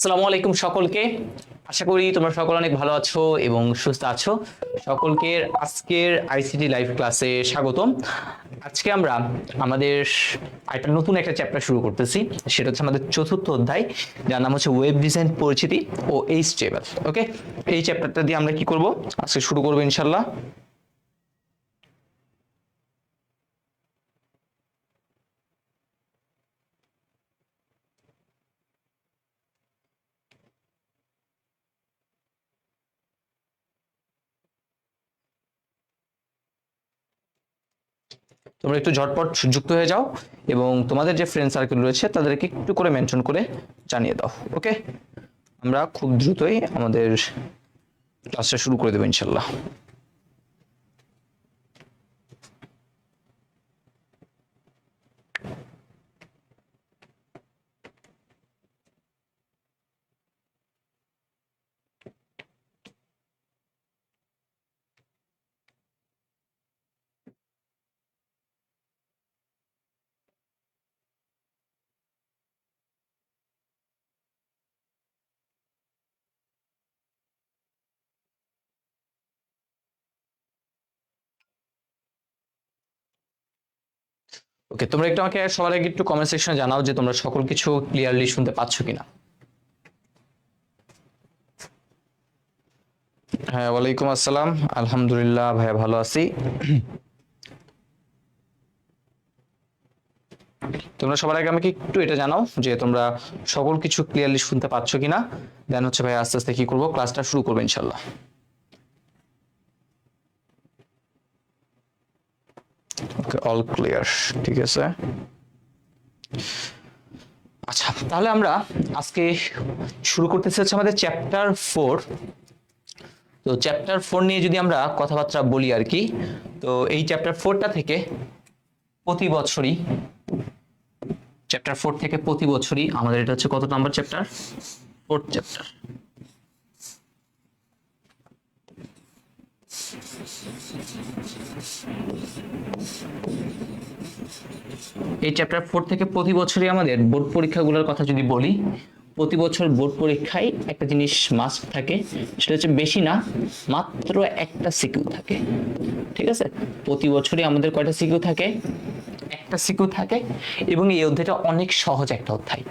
আসসালামু আলাইকুম সকলকে। আশা করি তোমরা সকল অনেক ভালো আছো এবং সুস্থ আছো। সকলকে আজকের আইসিটি লাইভ ক্লাসে স্বাগতম। আজকে আমরা আমাদের একটা নতুন একটা চ্যাপ্টার শুরু করতেছি, সেটা হচ্ছে আমাদের চতুর্থ অধ্যায়, যার নাম হচ্ছে ওয়েব ডিজাইন পরিচিতি ও এইচটিএমএল। ওকে, এই চ্যাপ্টারটা দিয়ে আমরা কি করব, আজকে শুরু করবো ইনশাল্লাহ। তোমরা একটু ঝটপট যুক্ত হয়ে যাও এবং তোমাদের যে ফ্রেন্ড সার্কেল রয়েছে তাদেরকে একটু করে মেনশন করে জানিয়ে দাও। ওকে, আমরা খুব দ্রুতই আমাদের ক্লাসটা শুরু করে দেবো ইনশাল্লাহ। ওকে, তোমরা একটু আমাকে সবার আগে একটু কমেন্ট সেকশনে জানাও যে তোমরা সকল কিছু ক্লিয়ারলি শুনতে পাচ্ছ কিনা। হ্যাঁ, ওয়ালাইকুম আসসালাম। আলহামদুলিল্লাহ ভাইয়া, ভালো আছি। তোমরা সবার আগে আমাকে একটু এটা জানাও যে তোমরা সকল কিছু ক্লিয়ারলি শুনতে পাচ্ছ কিনা, দেন হচ্ছে ভাই আস্তে আস্তে কি করবো, ক্লাসটা শুরু করবো ইনশাল্লাহ। ওকে, অল ক্লিয়ার, ঠিক আছে। আচ্ছা, তাহলে আমরা আজকে শুরু করতেছি হচ্ছে আমাদের চ্যাপ্টার 4। তো চ্যাপ্টার 4 নিয়ে যদি আমরা কথাবার্তা বলি আর কি, তো এই চ্যাপ্টার 4টা থেকে প্রতি বছরই চ্যাপ্টার 4 থেকে প্রতি বছরই আমাদের এটা হচ্ছে কত নাম্বার চ্যাপ্টার, 4th চ্যাপ্টার। এই চ্যাপ্টার 4 থেকে প্রতি বছরই আমাদের বোর্ড পরীক্ষাগুলোর কথা যদি বলি, প্রতি বছর বোর্ড পরীক্ষায় একটা জিনিস মাস্ট থাকে, সেটা হচ্ছে বেশি না, মাত্র একটা সিকিউ থাকে। ঠিক আছে, প্রতি বছরই আমাদের কয়টা সিকিউ থাকে, একটা সিকিউ থাকে। এবং এই অধ্যায়টা অনেক সহজ একটা অধ্যায়,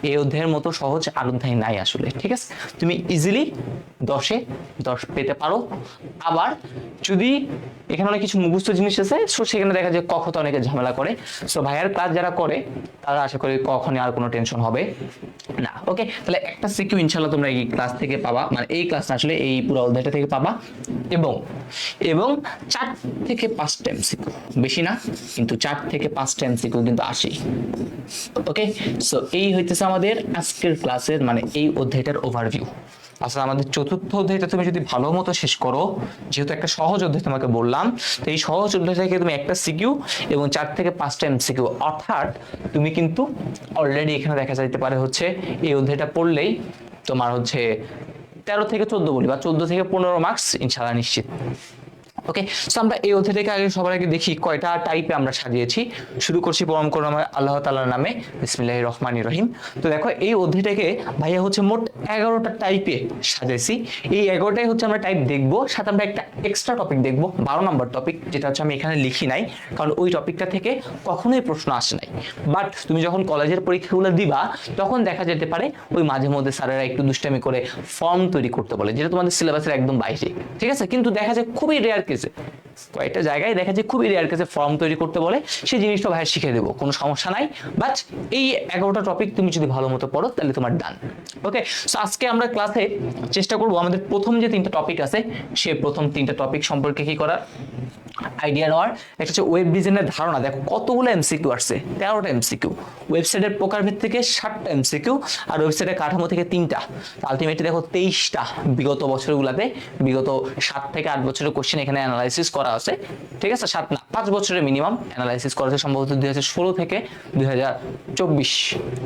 এই অধ্যায়ের মতো সহজ আর অধ্যায় নাই আসলে। ঠিক আছে, তুমি ইজিলি 10-এ 10 পেতে পারো। আবার যদি এখানে অনেক কিছু মুখস্থ জিনিস আছে, সো সেখানে দেখা যায় কখতে অনেকে ঝামেলা করে। সো ভাইয়ার ক্লাস যারা করে তারা আশা করি কখনই আর কোনো টেনশন হবে না। ওকে, তাহলে একটা সিকিউ ইনশাল্লাহ তোমরা এই ক্লাস থেকে পাবা, মানে এই ক্লাস না আসলে এই পুরো অধ্যায়টা থেকে পাবা। এবং এবং 4 থেকে 5টা এমসিকিউ, বেশি না কিন্তু 4 থেকে 5টা এমসিকিউ কিন্তু আসে। ওকে, সো এই হইতেছে আমাদের আজকের ক্লাসের মানে এই অধ্যায়টার ওভারভিউ। আসলে আমাদের চতুর্থ অধ্যায়টা তুমি যদি ভালো মতো শেষ করো, যেহেতু একটা সহজ অধ্যায় তোমাকে বললাম, তো এই সহজ অধ্যায় থেকে তুমি একটা সিকিউ এবং 4 থেকে 5টা এমসিকিউ, অর্থাৎ তুমি কিন্তু অলরেডি এখানে দেখা যাইতে পারে হচ্ছে এই অধ্যায়টা পড়লেই তোমার হচ্ছে 13 থেকে 14 বলি বা 14 থেকে 15 মার্কস ইনশাআল্লাহ নিশ্চিত। ওকে, সো আমরা এই অধ্যায়টাকে আগে সবার আগে দেখি কয়টা টাইপে আমরা সাজিয়েছি। শুরু করছি পরম করুণা আল্লাহ তাআলার নামে, বিসমিল্লাহির রহমানির রহিম। তো দেখো এই অধ্যায়টাকে ভাইয়া হচ্ছে মোট 11টা টাইপে সাজাইছি। এই 11টাই হচ্ছে আমরা টাইপ দেখবো, সাথে আমরা একটা এক্সট্রা টপিক দেখবো, 12 নম্বর টপিক, যেটা হচ্ছে আমি এখানে লিখি নাই কারণ ওই টপিকটা থেকে কখনোই প্রশ্ন আসে নাই। বাট তুমি যখন কলেজের পরীক্ষাগুলো দিবা তখন দেখা যেতে পারে ওই মাঝে মধ্যে স্যারেরা একটু দুষ্টামি করে ফর্ম তৈরি করতে বলে, যেটা তোমাদের সিলেবাসের একদম বাইরে। ঠিক আছে, কিন্তু দেখা যায় খুবই রেয়ার কেসে, কয়েকটা জায়গায় দেখা যায় খুবই রেয়ার কেসে ফর্ম তৈরি করতে বলে, সেই জিনিসটা ভাই শিখে দেবো, কোনো সমস্যা নাই। বাট এই 11টা টপিক তুমি যদি ভালো মতো পড়ো তাহলে তোমার ডান। ওকে, সো আজকে আমরা ক্লাসে চেষ্টা করবো আমাদের প্রথম যে 3টা টপিক আছে সে প্রথম 3টা টপিক সম্পর্কে কি করার আইডিয়া নেওয়ার। একটা হচ্ছে ওয়েব ডিজাইনের ধারণা, দেখো কতগুলো এমসিকিউ আসছে, 13টা এমসিকিউ। ওয়েবসাইটের প্রকারভেদ থেকে 7টা এমসিকিউ, আর ওয়েবসাইটের কাঠামো থেকে 3টা। আলটিমেটলি দেখো 23টা বিগত বছরগুলোতে, বিগত 7 থেকে 8 বছরের কোশ্চেন এখানে অ্যানালাইসিস করা আছে। ঠিক আছে, 7 না 5 বছরের মিনিমাম অ্যানালাইসিস করা হয়েছে, সম্ভবত 2016 থেকে 2024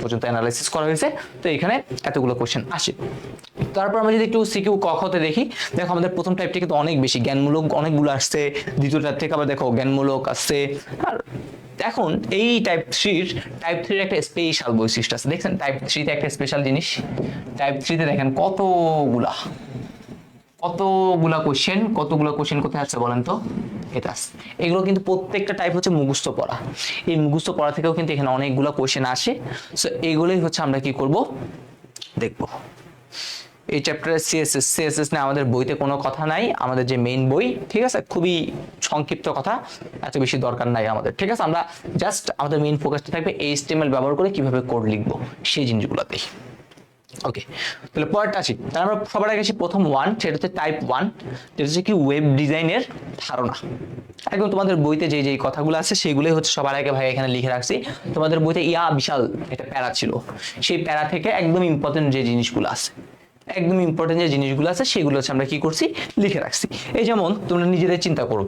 পর্যন্ত অ্যানালাইসিস করা হয়েছে। তো এখানে এতগুলো কোশ্চেন আসে। তারপর আমরা যদি একটু সিকিউ ক খতে দেখি, দেখো আমাদের প্রথম টাইপটা কিন্তু অনেক বেশি জ্ঞানমূলক, অনেকগুলো আসছে। দ্বিতীয়টার থেকে আবার দেখো জ্ঞানমূলক আসছে, আর এখন এই টাইপ 3 একটা স্পেশাল বৈশিষ্ট্য আছে, দেখছেন টাইপ 3 তে একটা স্পেশাল জিনিস। টাইপ 3 তে দেখেন কতগুলা কোশ্চেন কোথায় আছে বলেন তো, এটা আছে। এগুলো কিন্তু প্রত্যেকটা টাইপ হচ্ছে মুখস্থ পড়া, এই মুখস্থ পড়া থেকেও কিন্তু এখানে অনেকগুলা কোশ্চেন আসে। সো এগুলোই হচ্ছে আমরা কি করব দেখব। এই চ্যাপ্টারে সিএসএস নিয়ে আমাদের বইতে কোনো কথা নাই, আমাদের যে মেইন বই, ঠিক আছে, খুবই সংক্ষিপ্ত কথা, এত বেশি দরকার নাই আমাদের, ঠিক আছে। আমরা জাস্ট আমাদের মেইন ফোকাসটা থাকবে HTML ব্যবহার করে কিভাবে কোড লিখবো সেই জিনিসগুলোতেই। ওকে, তাহলে পরেরটা আসি। তাহলে আমরা সবার আগে আসি প্রথম 1, সেটা হচ্ছে টাইপ 1, যেটা হচ্ছে কি ওয়েব ডিজাইনের ধারণা। একদম তোমাদের বইতে যে যেই কথাগুলো আছে সেগুলোই হচ্ছে সবার আগে ভাই এখানে লিখে রাখছি। তোমাদের বইতে বিশাল একটা প্যারা ছিল, সেই প্যারা থেকে একদম ইম্পর্টেন্ট যে জিনিসগুলো আছে, সেগুলো হচ্ছে আমরা কি করছি লিখে রাখছি। এই যেমন তোমরা নিজেদের চিন্তা করো,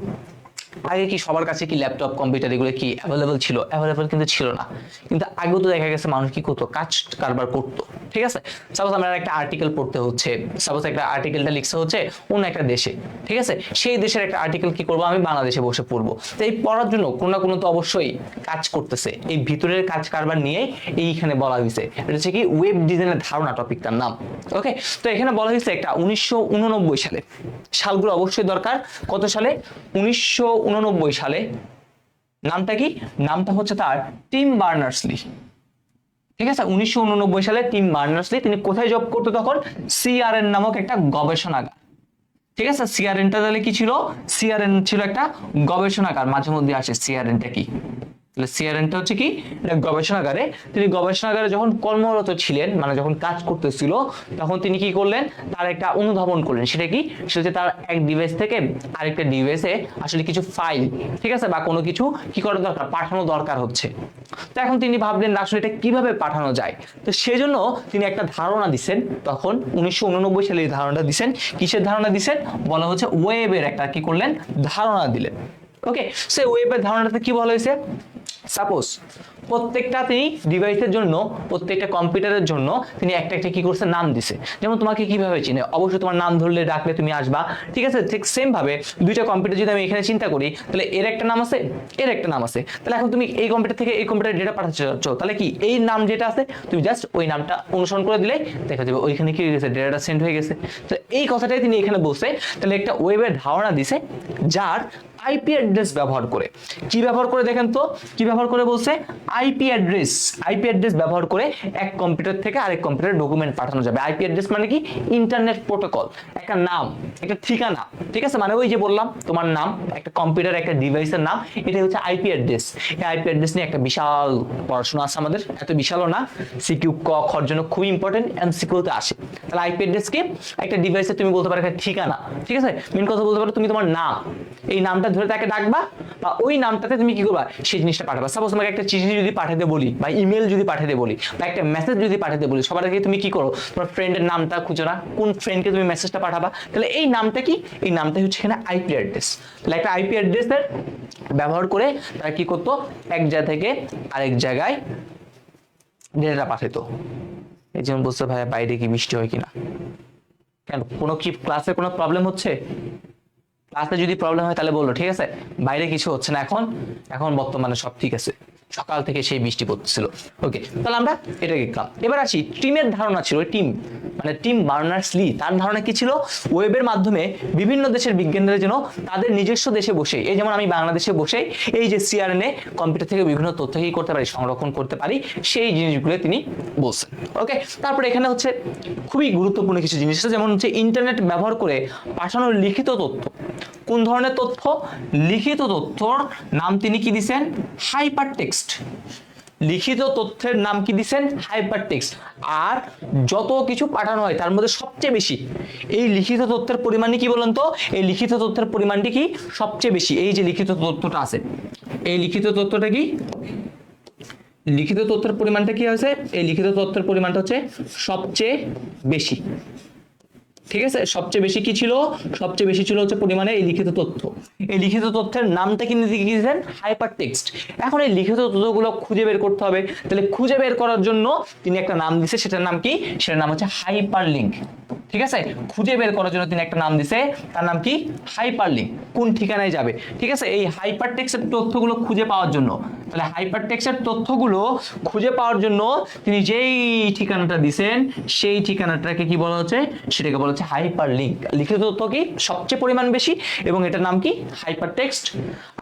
আগে কি সবার কাছে কি ল্যাপটপ কম্পিউটার এগুলো কি অ্যাভেলেবল ছিল? অ্যাভেলেবল কিন্তু ছিল না। কিন্তু আগেও তো দেখা গেছে মানুষ কি করতো, কাজ কারবার করতো, ঠিক আছে। সাপোজ আমরা একটা আর্টিকেল পড়তে হচ্ছে, সাপোজ একটা আর্টিকেলটা লিখতে হচ্ছে অন্য একটা দেশে, ঠিক আছে, সেই দেশের একটা আর্টিকেল কি করবো আমি বাংলাদেশে বসে পড়বো। তো এই পড়ার জন্য কোনো না কোনো তো অবশ্যই কাজ করতেছে, এই ভিতরের কাজ কারবার নিয়েই এইখানে বলা হয়েছে। এটা হচ্ছে কি ওয়েব ডিজাইনের ধারণা, টপিকটার নাম। ওকে, তো এখানে বলা হয়েছে একটা 1989 সালে, সালগুলো অবশ্যই দরকার, কত সালে? 1989 সালে। নামটা কি? নামটা হচ্ছে তার টিম বার্নার্স-লি, ঠিক আছে। 1989 সালে টিম বার্নার্স-লি তিনি কোথায় জব করতো তখন? CRN নামক একটা গবেষণাগার, ঠিক আছে। CRN-টা তাহলে কি ছিল? CRN ছিল একটা গবেষণাগার, মাঝে মধ্যে আসে CRN-টা কি। তাহলে CRN-টা হচ্ছে কি, এটা গবেষণাগারে। তিনি গবেষণাগারে যখন কর্মরত ছিলেন, মানে যখন কাজ করতেছিল, তখন তিনি কি করলেন, তার একটা অনুধাবন করলেন। সেটা কি? সেটা হচ্ছে তার এক ডিভাইস থেকে আরেকটা ডিভাইসে আসলে কিছু ফাইল, ঠিক আছে, বা কোনো কিছু কি করা দরকার, পাঠানো দরকার হচ্ছে। তো এখন তিনি ভাবলেন আসলে এটা কিভাবে পাঠানো যায়। তো সেজন্য তিনি একটা ধারণা দিছেন, তখন 1989 সালে এই ধারণাটা দিছেন। কিসের ধারণা দিছেন? বলা হচ্ছে ওয়েবের একটা কি করলেন, ধারণা দিলেন। ওকে, সে ওয়েবের ধারণাতে কি বলা হয়েছে? সাপোজ প্রত্যেকটা তিনি ডিভাইসের জন্য, প্রত্যেকটা কম্পিউটারের জন্য তিনি একটা একটা কি করছে, নাম দিছে। যেমন তোমাকে কিভাবে চিনে, অবশ্যই তোমার নাম ধরলে ডাকলে তুমি আসবা, ঠিক আছে। ঠিক সেম ভাবে দুইটা কম্পিউটার যদি আমি এখানে চিন্তা করি, তাহলে এর একটা নাম আছে, এর একটা নাম আছে। তাহলে এখন তুমি এই কম্পিউটার থেকে এই কম্পিউটারে ডেটা পাঠাতে চাচ্ছ, তাহলে কি এই নাম যেটা আছে তুমি জাস্ট ওই নামটা অনুসরণ করে দিলে দেখা যাবে ওইখানে কি হয়ে গেছে, ডেটাটা সেন্ড হয়ে গেছে। তো এই কথাটাই তিনি এখানে বলছে। তাহলে একটা ওয়েবের ধারণা দিছে, যার আইপি অ্যাড্রেস ব্যবহার করে, কি ব্যবহার করে দেখেন তো, কি ব্যবহার করে বলছে? আইপি অ্যাড্রেস ব্যবহার করে এক কম্পিউটার থেকে আরেক কম্পিউটারে ডকুমেন্ট পাঠানো যাবে। আইপি অ্যাড্রেস মানে কি? ইন্টারনেট প্রোটোকল, একটা নাম, একটা ঠিকানা, ঠিক আছে। মানে ওই যে বললাম তোমার নাম, একটা কম্পিউটার, একটা ডিভাইসের নাম, এটাই হচ্ছে আইপি অ্যাড্রেস। এই আইপি অ্যাড্রেস নিয়ে একটা বিশাল পড়াশোনা আছে আমাদের, এত বিশালও না, সিকিউ ক খর জন্য খুবই ইম্পর্টেন্ট, এমসিকিউতে আসে। তাহলে আইপি অ্যাড্রেস কি? একটা ডিভাইসে তুমি বলতে পারো একটা ঠিকানা, ঠিক আছে। মেন কথা বলতে পারো তুমি তোমার নাম, এই নামটা ধরে তাকে ডাকবা, বা ওই নামটাতে তুমি কি করবা, সেই জিনিসটা পাঠাবা। সাপোজ তোমাকে একটা চিঠি যদি পাঠাতে বলি, বা ইমেল যদি পাঠাতে বলি, বা একটা মেসেজ যদি পাঠাতে বলি, সবার আগে তুমি কি করো, তোমার ফ্রেন্ডের নামটা খুঁজো না, কোন ফ্রেন্ডকে তুমি মেসেজটা পাঠাবা। তাহলে এই নামটা কি? এই নামটাই হচ্ছে এখানে আইপি অ্যাড্রেস। তাহলে একটা আইপি অ্যাড্রেসের ব্যবহার করে তারা কি করতো, এক জায়গা থেকে আরেক জায়গায় ডেটা পাঠাতো। এই যেমন বলছে ভাইয়া বাইরে কি বৃষ্টি হয় কিনা, কেন কোনো কি ক্লাসে কোনো প্রবলেম হচ্ছে? ক্লাসে যদি প্রবলেম হয় তাহলে বললো, ঠিক আছে। বাইরে কিছু হচ্ছে না এখন, এখন বর্তমানে সব ঠিক আছে, সকাল থেকে সেই বৃষ্টি পড়ছিল। ওকে, তাহলে আমরা এটা দেখলাম। এবার আসি টিমের ধারণা ছিল, টিম মানে টিম বার্নার্স-লি, তার ধারণা কি ছিল? ওয়েবের মাধ্যমে বিভিন্ন দেশের বিজ্ঞানীরা যেন তাদের নিজস্ব দেশে বসে, এই যেমন আমি বাংলাদেশে বসে এই যে CRN কম্পিউটার থেকে বিভিন্ন তথ্য কি করতে পারি, সংরক্ষণ করতে পারি, সেই জিনিসগুলো তিনি বলছেন। ওকে, তারপরে এখানে হচ্ছে খুবই গুরুত্বপূর্ণ কিছু জিনিস আছে, যেমন হচ্ছে ইন্টারনেট ব্যবহার করে পাঠানো লিখিত তথ্য। কোন ধরনের তথ্য? লিখিত তথ্যর নাম তিনি কি দিবেন? Hyper text. লিখিত তথ্যের নাম কি দিবেন? Hyper text. আর যত কিছু পাঠানো হয় তার মধ্যে সবচেয়ে বেশি এই লিখিত তথ্যের পরিমাণই কি বলেন তো? এই লিখিত তথ্যের পরিমাণটি কি সবচেয়ে বেশি? এই যে লিখিত তথ্যটা আছে, এই লিখিত তথ্যটা কি, লিখিত তথ্যের পরিমাণটা কি হয়েছে? এই লিখিত তথ্যের পরিমাণটা হচ্ছে সবচেয়ে বেশি, ঠিক আছে। সবচেয়ে বেশি কি ছিল? সবচেয়ে বেশি ছিল হচ্ছে পরিমাণে এই লিখিত তথ্য। এই লিখিত তথ্যের নামটা কি দিয়েছেন? Hyper text. এখন এই লিখিত তথ্যগুলো খুঁজে বের করতে হবে, তাহলে খুঁজে বের করার জন্য তিনি একটা নাম দিয়েছে, সেটার নাম কি? সেটার নাম হচ্ছে হাইপার লিঙ্ক। ঠিক আছে, খুঁজে বের করার জন্য তিনি একটা নাম দিছে, তার নাম কি? হাইপারলিংক। কোন ঠিকানায় যাবে, ঠিক আছে, এই হাইপার টেক্সটের তথ্যগুলো খুঁজে পাওয়ার জন্য। তাহলে হাইপার টেক্সটের তথ্যগুলো খুঁজে পাওয়ার জন্য তিনি যেই ঠিকানাটা দিবেন সেই ঠিকানাটাকে কি বলা হচ্ছে? সেটাকে বলা হচ্ছে হাইপারলিংক। লিখিত তথ্য কি সবচেয়ে পরিমাণ বেশি এবং এটার নাম কি? Hyper text.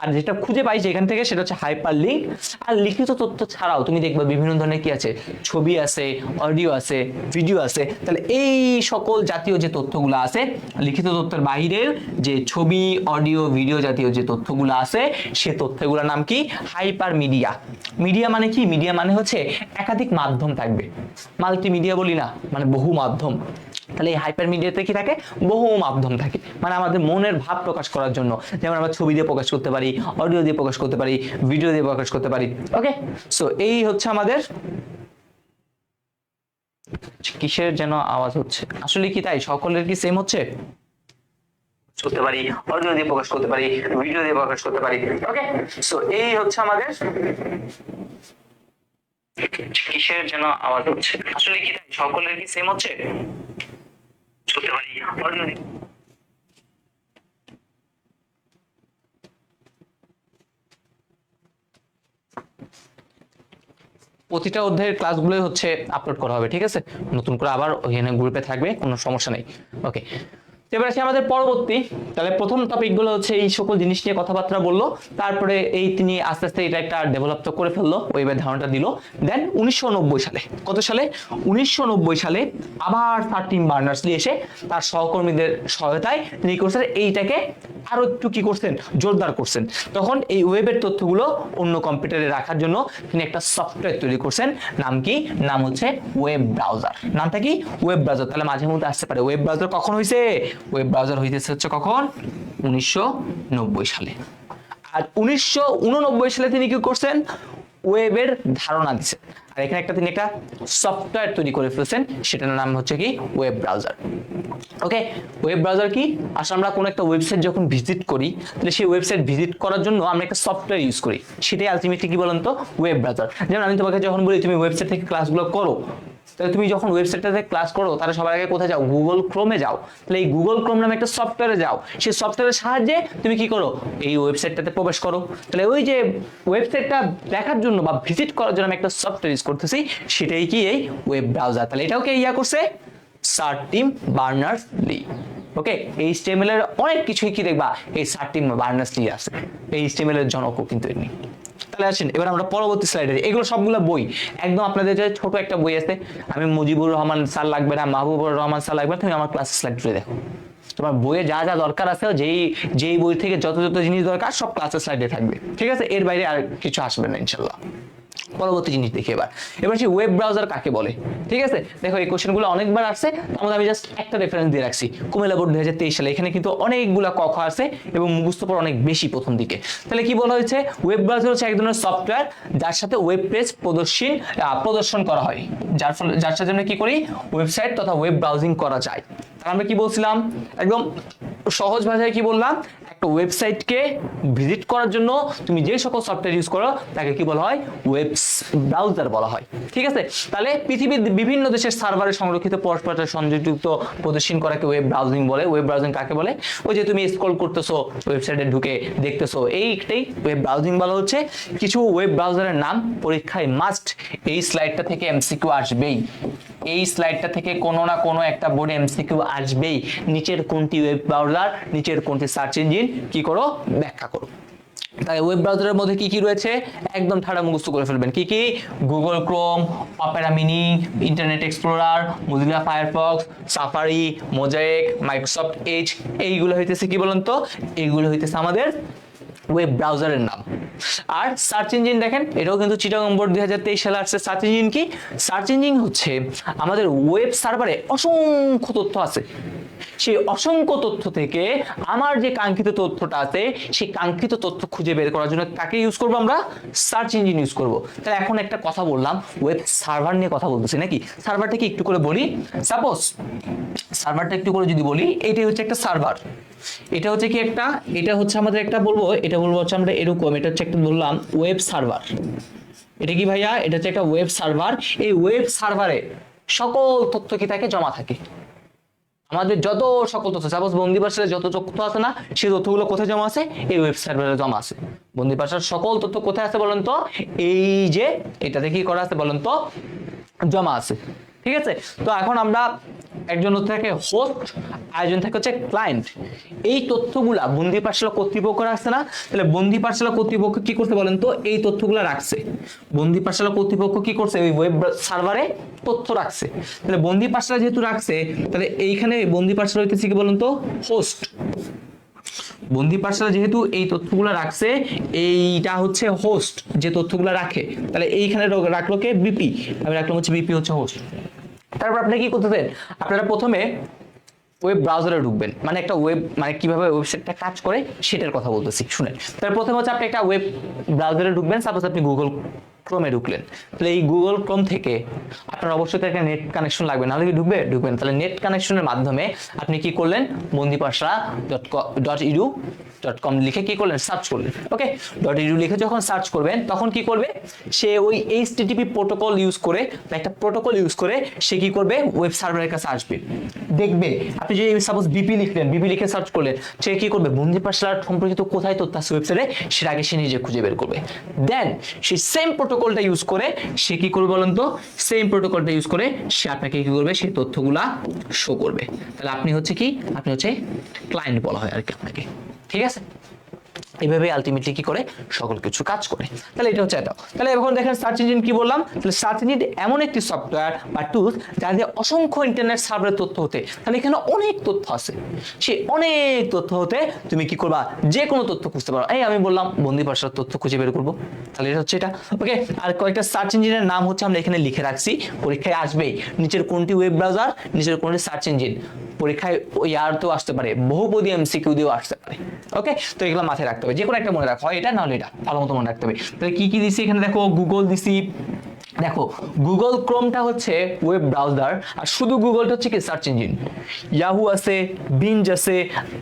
আর যেটা খুঁজে পাই যেখান থেকে সেটা হচ্ছে হাইপারলিংক। আর লিখিত তথ্য ছাড়াও তুমি দেখবে বিভিন্ন ধরনের কি আছে, ছবি আছে, অডিও আছে, ভিডিও আছে। তাহলে এই সকল জাতীয় যে তথ্যগুলো আছে, লিখিত তথ্যের বাহিরের যে ছবি, অডিও, ভিডিও জাতীয় যে তথ্যগুলো আছে, সে তথ্যগুলোর নাম কি? Hyper media. মিডিয়া মানে কি? মিডিয়া মানে হচ্ছে একাধিক মাধ্যম থাকবে, মাল্টিমিডিয়া বলি না, মানে বহু মাধ্যম। তাহলে এই হাইপার মিডিয়াতে কি থাকে? বহু মাধ্যম থাকে, মানে আমাদের মনের ভাব প্রকাশ করার জন্য। যেমন আমরা ছবি দিয়ে প্রকাশ করতে পারি, অডিও দিয়ে প্রকাশ করতে পারি, ভিডিও দিয়ে প্রকাশ করতে পারি। ওকে, সো এই হচ্ছে আমাদের। কিসের যেন আওয়াজ হচ্ছে, আসলে কি তাই সকলের কি সেম হচ্ছে? করতে পারি, অডিও দিয়ে প্রকাশ করতে পারি, ভিডিও দিয়ে প্রকাশ করতে পারি। ওকে, সো এই হচ্ছে আমাদের। কিসের যেন আওয়াজ হচ্ছে, আসলে কি তাই সকলের কি সেম হচ্ছে? করতে পারি, অডিও দিয়ে। প্রতিটা অধ্যায়ের ক্লাসগুলোই হচ্ছে আপলোড করা হবে, ঠিক আছে, নতুন করে আবার ওখানে গ্রুপে থাকবে, কোনো সমস্যা নেই। ওকে, এবার আসি আমাদের পরবর্তী। তাহলে প্রথম টপিকগুলো হচ্ছে এই সকল জিনিস নিয়ে কথাবার্তা বললো, তারপরে এই তিনি আস্তে আস্তে এটা একটা ডেভেলপ তো করে ফেললো, ওয়েবের ধারণাটা দিল। দেন 1990 সালে, কত সালে? 1990 সালে আবার স্যার টিম বার্নার্স-লি এসে তার সহকর্মীদের সহায়তায় তিনি করছেন এইটাকে আরো একটু কি করছেন? জোরদার করছেন। তখন এই ওয়েবের তথ্যগুলো অন্য কম্পিউটারে রাখার জন্য তিনি একটা সফটওয়্যার তৈরি করছেন। নাম কি? নাম হচ্ছে ওয়েব ব্রাউজার। নামটা কি? Web browser. তাহলে মাঝে মধ্যে আসতে পারে ওয়েব ব্রাউজার কখন হয়েছে? ওয়েব ব্রাউজার হইতেছে হচ্ছে কখন? 1990 সালে। আর 1989 সালে তিনি কি করছেন? ওয়েবের ধারণা দিচ্ছেন। আর এখানে একটা তিনি একটা সফটওয়্যার তৈরি করে ফেলছেন, সেটার নাম হচ্ছে কি? Web browser. Okay, web browser কি? আসলে আমরা কোনো একটা ওয়েবসাইট যখন ভিজিট করি, তাহলে সেই ওয়েবসাইট ভিজিট করার জন্য আমরা একটা সফটওয়্যার ইউজ করি, সেটাই আলটিমেটলি কি বলেন তো? Web browser. যেমন আমি তোমাকে যখন বলি তুমি ওয়েবসাইট থেকে ক্লাসগুলো করো, তাহলে তুমি যখন ওয়েবসাইটটাতে ক্লাস করো তাহলে সবার আগে কোথায় যাও? গুগল ক্রোমে যাও। তাহলে এই গুগল ক্রোম নামে একটা সফটওয়্যারে যাও, সেই সফটওয়্যারের সাহায্যে তুমি কি করো? এই ওয়েবসাইটটাতে প্রবেশ করো। তাহলে ওই যে ওয়েবসাইটটা দেখার জন্য বা ভিজিট করার জন্য আমি একটা সফটওয়্যার ইউজ করতেছি, সেটাই কি? এই ওয়েব ব্রাউজার। তাহলে এটাও কে ইয়া করছে? Sir team Berners-Lee. ওকে, এই HTML এর অনেক কিছুই কি দেখবা এই স্যার টিম বার্নার্স-লি আছে। এই HTML এর জনকও কিন্তু এমনি। তাহলে আসেন এবার আমরা পরবর্তী স্লাইডে, এগুলো সবগুলো বই, একদম আপনাদের যে ছোট একটা বই আছে, আমি মুজিবুর রহমান স্যার লাগবে না, মাহবুবুর রহমান স্যার লাগবে না, তুমি আমার ক্লাস স্লাইড জুড়ে দেখো। তোমার বইয়ে যা যা দরকার আছে, যেই বই থেকে যত যত জিনিস দরকার সব ক্লাসের স্লাইডে থাকবে, ঠিক আছে, এর বাইরে আর কিছু আসবে না ইনশাল্লাহ। পরবর্তী জিনিস দেখি এবার সেই ওয়েব ব্রাউজার কাকে বলে। ঠিক আছে, দেখো এই কোশ্চেনগুলো অনেকবার আসছে, আমাদের আমি জাস্ট একটা রেফারেন্স দিয়ে রাখছি, কুমিল্লা বোর্ড 2023 সালে। এখানে কিন্তু অনেকগুলা ক খ আছে এবং মুখস্থ পড়া অনেক বেশি প্রথম দিকে। তাহলে কি বলা হয়েছে? ওয়েব ব্রাউজার হচ্ছে এক ধরনের সফটওয়্যার যার সাথে ওয়েব পেজ প্রদর্শন করা হয়, যার সাথে আমরা কি করি? ওয়েবসাইট তথা ওয়েব ব্রাউজিং করা যায়। তাহলে আমরা কি বলছিলাম? একদম সহজ ভাষায় কি বললাম? একটা ওয়েবসাইটকে ভিজিট করার জন্য তুমি যে সকল সফটওয়্যার ইউজ করো তাকে কি বলা হয়? ওয়েব ব্রাউজার বলা হয়। ঠিক আছে, তাহলে পৃথিবীর বিভিন্ন দেশের সার্ভারে সংরক্ষিত পরস্পর সংযুক্ত প্রদর্শন করাকে ওয়েব ব্রাউজিং বলে। ওয়েব ব্রাউজিং কাকে বলে? ওই যে তুমি স্ক্রল করতেছো, ওয়েবসাইটে ঢুকে দেখতেছো, এইটাই ওয়েব ব্রাউজিং বলা হচ্ছে। কিছু ওয়েব ব্রাউজারের নাম পরীক্ষায় মাস্ট, এই স্লাইডটা থেকে এমসিকিউ আসবেই, এই স্লাইডটা থেকে কোনো না কোনো একটা বোর্ডে এমসিকিউ আসবেই। নিচের কোনটি ওয়েব ব্রাউজার, নিচের কোনটি সার্চ ইঞ্জিন, কি করো? ব্যাখ্যা করো। তাই ওয়েব ব্রাউজারের মধ্যে কি কি রয়েছে একদম ঠাড়া মুখস্থ করে ফেলবেন। কি কি? Google Chrome, Opera mini, internet explorer, Mozilla Firefox, safari, mosaic, Microsoft Edge, এইগুলো হইতেছে কি বলেন তো? এইগুলো হইতেছে আমাদের ওয়েব ব্রাউজারের নাম। আর সার্চ ইঞ্জিন দেখেন, এটাও কিন্তু চিটাগং বোর্ড 2023 সালে আসছে। সার্চ ইঞ্জিন কি? সার্চ ইঞ্জিন হচ্ছে আমাদের ওয়েব সার্ভারে অসংখ্য তথ্য আছে, সেই অসংখ্য তথ্য থেকে আমার যে কাঙ্ক্ষিত তথ্যটা আছে সেই কাঙ্ক্ষিত তথ্য খুঁজে বের করার জন্য কাকে ইউজ করব? আমরা সার্চ ইঞ্জিন ইউজ করব। তাহলে এখন একটা কথা বললাম, ওয়েব সার্ভার নিয়ে কথা বলতেছি নাকি? সার্ভারটা কি একটু করে বলি। সাপোজ সার্ভারটা একটু করে যদি বলি, এটাই হচ্ছে একটা সার্ভার, এটা হচ্ছে কি একটা, এটা হচ্ছে আমাদের একটা বলবো, এটা বলবো হচ্ছে আমরা এরকম, এটা হচ্ছে একটা বললাম ওয়েব সার্ভার। এটা কি ভাইয়া? এটা হচ্ছে একটা ওয়েব সার্ভার। এই ওয়েব সার্ভারে সকল তথ্য কি থাকে? জমা থাকে। আমাদের যত সকল তথ্য, সাপোজ বন্দি পাঠশালায় যত তথ্য আছে না, সেই তথ্যগুলো কোথায় জমা আছে? এই ওয়েব সার্ভারে জমা আছে। বন্দি পাঠশালার সকল তথ্য কোথায় আছে বলেন তো? এই যে এটাতে কি করা আছে বলেন তো? জমা আছে। ঠিক আছে, তো এখন আমরা একজন থাকে হোস্ট, আরেকজন থাকে হচ্ছে ক্লায়েন্ট। এই তথ্যগুলা বন্দি পাঠশালা কর্তৃপক্ষ রাখছে না? তাহলে বন্দি পাঠশালা কর্তৃপক্ষ কি করছে বলেন তো? এই তথ্যগুলা রাখছে। বন্দি পাঠশালা কর্তৃপক্ষ কি করছে? ওই ওয়েব সার্ভারে তথ্য রাখছে। তাহলে বন্দি পাঠশালা যেহেতু রাখছে, তাহলে এইখানে বন্দি পাঠশালা হইতেছে কি বলেন তো? হোস্ট। বন্দি পাঠশালা যেহেতু এই তথ্যগুলো রাখছে, এইটা হচ্ছে হোস্ট যে তথ্যগুলো রাখে, তাহলে এইখানে রাখলো কে? বিপি। আমি রাখলাম হচ্ছে বিপি হচ্ছে হোস্ট। তারপর আপনি কি করতেছেন? আপনারা প্রথমে ওয়েব ব্রাউজারে ঢুকবেন, মানে একটা ওয়েব, মানে কিভাবে ওয়েবসাইটটা কাজ করে সেটার কথা বলতেছি, শুনেন। তাহলে প্রথমে হচ্ছে আপনি একটা ওয়েব ব্রাউজারে ঢুকবেন। সাপোজ আপনি গুগল ক্রোমে ঢুকলেন, তাহলে এই গুগল ক্রোম থেকে আপনার অবশ্যই একটা নেট কানেকশন লাগবে, নাহলে কি ঢুকবেন। তাহলে নেট কানেকশনের মাধ্যমে আপনি কি করলেন? বন্দিপাঠশালা.edu.com লিখে কি করলেন? সার্চ করলেন। ওকে, .edu লিখে যখন সার্চ করবেন, তখন কি করবে? সে ওই HTTP প্রোটোকল ইউজ করে, বা একটা প্রোটোকল ইউজ করে সে কি করবে? ওয়েব সার্ভারের কাছে আসবে, দেখবে। আপনি যদি সাপোজ বিপি লিখলেন, বিপি লিখে সার্চ করলেন, সে কি করবে? বন্দি পাঠশালার সম্পর্কিত কোথায় তথ্য আছে ওয়েবসাইটে, সেটা আগে সে নিজে খুঁজে বের করবে। দেন সে সেম প্রোটোকলটা ইউজ করে সে কি করবে বলেন তো? সেম প্রোটোকলটা ইউজ করে সে আপনাকে কি করবে? সেই তথ্যগুলা শো করবে। তাহলে আপনি হচ্ছে কি? আপনি হচ্ছে ক্লায়েন্ট বলা হয় আর কি আপনাকে। ঠিক আছে, এইভাবে আলটিমেটলি কি করে? সকল কিছু কাজ করে। তাহলে এটা হচ্ছে এটা। তাহলে এখন দেখেন সার্চ ইঞ্জিন কি বললাম? তাহলে সার্চ ইঞ্জিন এমন একটি সফটওয়্যার বা টুলস যা দিয়ে অসংখ্য ইন্টারনেট সার্ভারের তথ্য হতে, তাহলে এখানে অনেক তথ্য আছে, সেই অনেক তথ্য হতে তুমি কি করবা? যে কোনো তথ্য খুঁজতে পারো। এই আমি বললাম বন্দি পাঠশালার তথ্য খুঁজে বের করবো, তাহলে এটা হচ্ছে এটা। ওকে, আর কয়েকটা সার্চ ইঞ্জিনের নাম হচ্ছে আমরা এখানে লিখে রাখছি, পরীক্ষায় আসবেই। নিচের কোনটি ওয়েব ব্রাউজার, নিচের কোনটি সার্চ ইঞ্জিন, পরীক্ষায় ইয়ার তো আসতে পারে, বহুপদী এমসিকিউ দিয়েও আসতে পারে। ওকে, তো এগুলো মাথায় রাখতে হবে, যে কোনো একটা মনে রাখো, হয় এটা নাহলে এটা, ভালো মতো মনে রাখতে হবে। তাহলে কি কি দিছি এখানে? দেখো গুগল দিছি, দেখো গুগল ক্রোমটা হচ্ছে ওয়েব ব্রাউজার, আর শুধু গুগলটা হচ্ছে কি? Search engine. ইয়াহু আছে, বিঞ্জ আছে,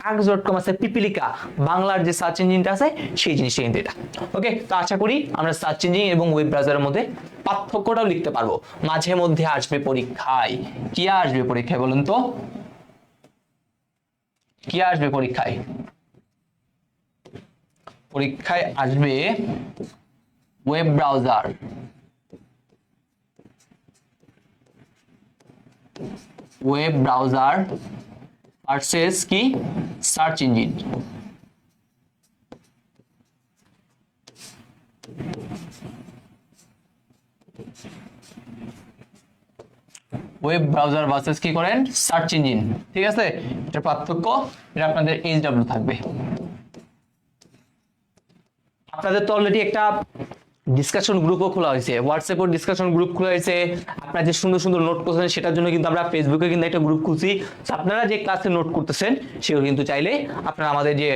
আক্স.কম আছে, পিপিলিকা, বাংলার যে সার্চ ইঞ্জিনটা আছে সেই জিনিসটা কিন্তু এটা। ওকে, তো আশা করি আমরা সার্চ ইঞ্জিন এবং ওয়েব ব্রাউজারের মধ্যে পার্থক্যটাও লিখতে পারবো। মাঝে মধ্যে আসবে পরীক্ষায়, কি আসবে পরীক্ষায় বলুন তো? কি আসবে পরীক্ষায়? পরীক্ষায় আসবে web browser, web browser versus কি? Search engine. Web browser versus কি করেন? Search engine. ঠিক আছে, এটা পার্থক্য, এটা আপনাদের HW থাকবে। আপনাদের তো অলরেডি একটা ডিসকাশন গ্রুপও খোলা হয়েছে, হোয়াটসঅ্যাপের ডিসকাশন গ্রুপ খোলা হয়েছে। আপনারা যে সুন্দর সুন্দর নোট করছেন সেটার জন্য কিন্তু আমরা ফেসবুকে কিন্তু একটা গ্রুপ খুলছি। আপনারা যে ক্লাসে নোট করতেছেন সেগুলো কিন্তু চাইলে আপনারা আমাদের যে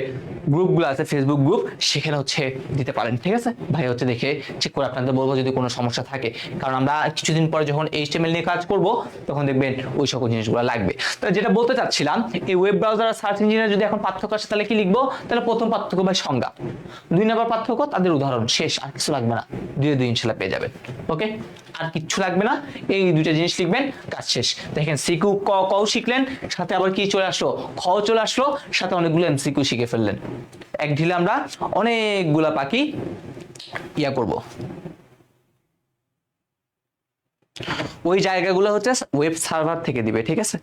গ্রুপগুলো আছে, ফেসবুক গ্রুপ, সেখানে হচ্ছে দিতে পারেন। ঠিক আছে, ভাই হচ্ছে দেখে চেক করে আপনাদের বলবো যদি কোনো সমস্যা থাকে, কারণ আমরা কিছুদিন পরে যখন HTML নিয়ে কাজ করব তখন দেখবেন ওই সকল জিনিসগুলো লাগবে। তো যেটা বলতে চাচ্ছিলাম, এই ওয়েব ব্রাউজার আর সার্চ ইঞ্জিনের যদি এখন পার্থক্য আসে তাহলে কি লিখবো? তাহলে প্রথম পার্থক্য ভাই সংজ্ঞা, 2 নম্বর পার্থক্য তাদের উদাহরণ, শেষ, আর কিছু লাগবে না, দুই ইনশাল্লাহ পেয়ে যাবেন। ওকে, আর কিচ্ছু লাগবে না, এই দুইটা জিনিস লিখবেন, কাজ শেষ। দেখেন সিকিউ ক শিখলেন, সাথে আবার কি চলে আসলো? খ চলে আসলো, সাথে অনেকগুলো এমসিকিউ শিখে ফেললেন। এক ঢিলে আমরা অনেকগুলা পাখি ইয়া করব। ওই জায়গাগুলো হচ্ছে ওয়েব সার্ভার থেকে দিবে। ঠিক আছে,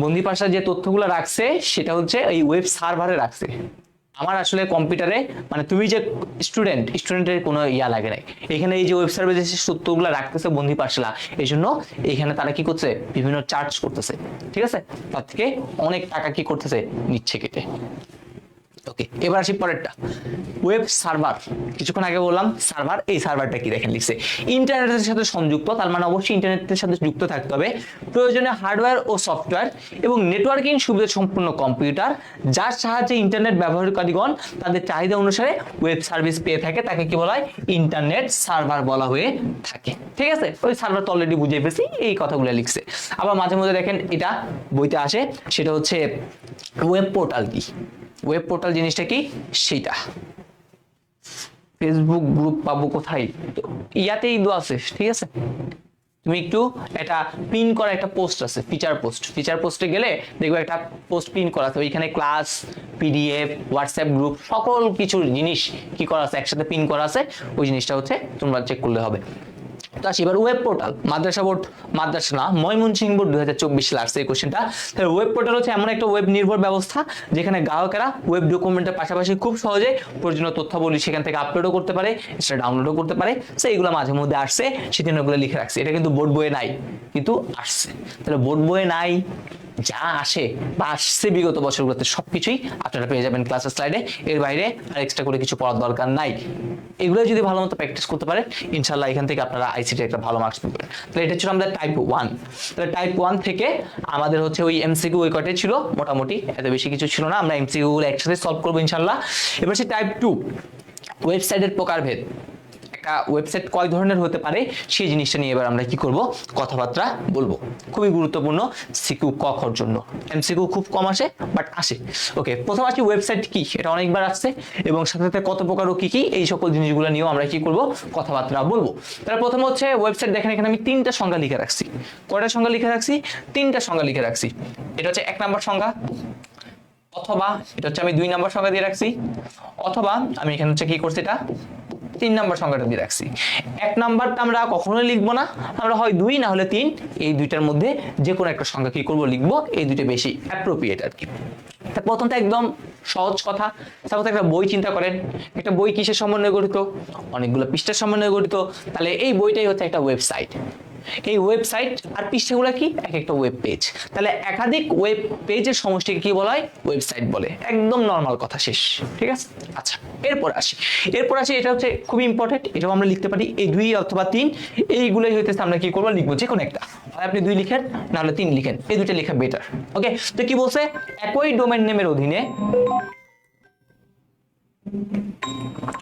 বন্দি পাঠশালা যে তথ্যগুলো রাখছে সেটা হচ্ছে এই ওয়েব সার্ভারে রাখছে। আমার আসলে কম্পিউটারে, মানে তুমি যে স্টুডেন্টের কোনো ইয়া লাগে নাই, এখানে এই যে ওয়েব সার্ভারে যে তথ্যগুলো রাখতেছে বন্দি পাঠশালা, এই জন্য এখানে তারা কি করছে? বিভিন্ন চার্জ করতেছে। ঠিক আছে, তার থেকে অনেক টাকা কি করতেছে? নিচ্ছে কেটে। ওকে, এবার আসি পরেরটা, ওয়েব সার্ভার। কিছুক্ষণ আগে বললাম সার্ভার, এই সার্ভারটা কি দেখেন লিখছে? ইন্টারনেটের সাথে সংযুক্ত, তার মানে অবশ্যই ইন্টারনেটের সাথে যুক্ত থাকতে হবে, প্রয়োজনীয় হার্ডওয়্যার ও সফটওয়্যার এবং নেটওয়ার্কিং সুবিধা সম্পন্ন কম্পিউটার, যার সাহায্যে ইন্টারনেট ব্যবহারকারীগণ তাদের চাহিদা অনুসারে ওয়েব সার্ভিস পেয়ে থাকে, তাকে কি বলা হয়? ইন্টারনেট সার্ভার বলা হয়ে থাকে। ঠিক আছে, ওই সার্ভার তো অলরেডি বুঝিয়ে ফেলছি, এই কথাগুলো লিখছে। আবার মাঝে মধ্যে দেখেন এটা বইতে আসে, সেটা হচ্ছে ওয়েব পোর্টাল। কি ওয়েব পোর্টাল জিনিসটা কি? সেটা ফেসবুক গ্রুপ পাবো কোথায়? ইয়াতেই তো আছে। ঠিক আছে, তুমি একটু এটা পিন করা একটা পোস্ট আছে, ফিচার পোস্টে গেলে দেখবে একটা পোস্ট পিন করা আছে, ওইখানে ক্লাস, পিডিএফ, হোয়াটসঅ্যাপ গ্রুপ, সকল কিছুর জিনিস কি করা আছে একসাথে পিন করা আছে। ওই জিনিসটা হচ্ছে তোমরা চেক করলে হবে। তো আসি এবার ওয়েব পোর্টাল। মাদ্রাসা না, ময়মনসিংহ বোর্ড 2024 সালে আসছে এই কোশ্চেনটা। তাহলে ওয়েব পোর্টাল হচ্ছে এমন একটা ওয়েব নির্ভর ব্যবস্থা যেখানে গ্রাহকেরা ওয়েব ডকুমেন্টের পাশাপাশি খুব সহজে প্রয়োজনীয় তথ্যাবলী সেখান থেকে আপলোডও করতে পারে, সেটা ডাউনলোডও করতে পারে। সো এইগুলো মাঝে মধ্যে আসছে, সেদিন ওগুলো লিখে রাখছে। এটা কিন্তু বোর্ড বইয়ে নাই, কিন্তু আসছে। তাহলে বোর্ড বইয়ে নাই, যা আসে বা আসছে বিগত বছরগুলোতে সবকিছুই আপনারা পেয়ে যাবেন ক্লাসের স্লাইডে। এর বাইরে আর এক্সট্রা করে কিছু পড়ার দরকার নাই। এগুলো যদি ভালো মতো প্র্যাকটিস করতে পারেন, ইনশাল্লাহ এখান থেকে আপনারা আইসিটি একটা ভালো মার্কস পাবেন। তাহলে এটা ছিল আমাদের টাইপ 1। তাহলে টাইপ 1 থেকে আমাদের হচ্ছে ওই এমসিকিউ ওই কটাই ছিল, মোটামুটি এত বেশি কিছু ছিল না। আমরা এমসিকিউ গুলো একসাথে সলভ করবো ইনশাল্লাহ। এবার হচ্ছে টাইপ 2, ওয়েবসাইটের প্রকারভেদ। একটা ওয়েবসাইট কয় ধরনের হতে পারে সেই জিনিসটা নিয়ে এবার আমরা কি করব, কথাবার্তা বলবো। খুবই গুরুত্বপূর্ণ সিকিউ কখর জন্য। এমসিকিউ খুব কম আসে, বাট আসে। ওকে, প্রথম আসি ওয়েবসাইট কি, এটা অনেকবার আসছে, এবং সাথে সাথে কত প্রকার ও কি কি, এই সকল জিনিসগুলো নিয়েও আমরা কি করব, কথাবার্তা বলবো। তাহলে প্রথম হচ্ছে ওয়েবসাইট। দেখেন এখানে আমি 3টা সংজ্ঞা লিখে রাখছি। কয়টা সংজ্ঞা লিখে রাখছি? 3টা সংজ্ঞা লিখে রাখছি। এটা হচ্ছে 1 নম্বর সংজ্ঞা, অথবা এটা হচ্ছে আমি 2 নম্বর সংজ্ঞা দিয়ে রাখছি, অথবা আমি এখানে হচ্ছে কি করছি, এটা 3 নম্বর সংখ্যাটা দিয়ে রাখছি। 1 নাম্বারটা আমরা কখনোই লিখবো না, আমরা হয় 2 না হলে 3, এই দুইটার মধ্যে যে কোনো একটা সংখ্যা কি করব, লিখবো। এই দুইটা বেশি অ্যাপ্রোপ্রিয়েট আর কি। তা প্রথমটা একদম সহজ কথা। সাপোজ একটা বই চিন্তা করেন, একটা বই কিসের সমন্বয়ে গঠিত? অনেকগুলো পৃষ্ঠার সমন্বয়ে গঠিত। তাহলে এই বইটাই হচ্ছে একটা ওয়েবসাইট। এই ওয়েবসাইট আর পৃষ্ঠাগুলো কি, এক একটা ওয়েব পেজ। তাহলে একাধিক ওয়েব পেজের সমষ্টিকে কি বলা হয়, ওয়েবসাইট বলে। একদম নর্মাল কথা, শেষ। ঠিক আছে, আচ্ছা এরপর আসি এটা হচ্ছে খুবই ইম্পর্টেন্ট, এটাও আমরা লিখতে পারি। এই 2 অথবা 3 এইগুলোই হইতেছে আমরা কি করবো, লিখবো যে কোনো একটা। হয় আপনি 2 লিখেন, না হলে 3 লিখেন, এই দুটো লেখা বেটার। ওকে, তো কি বলছে, একই ডোমেন নেমের অধীনে,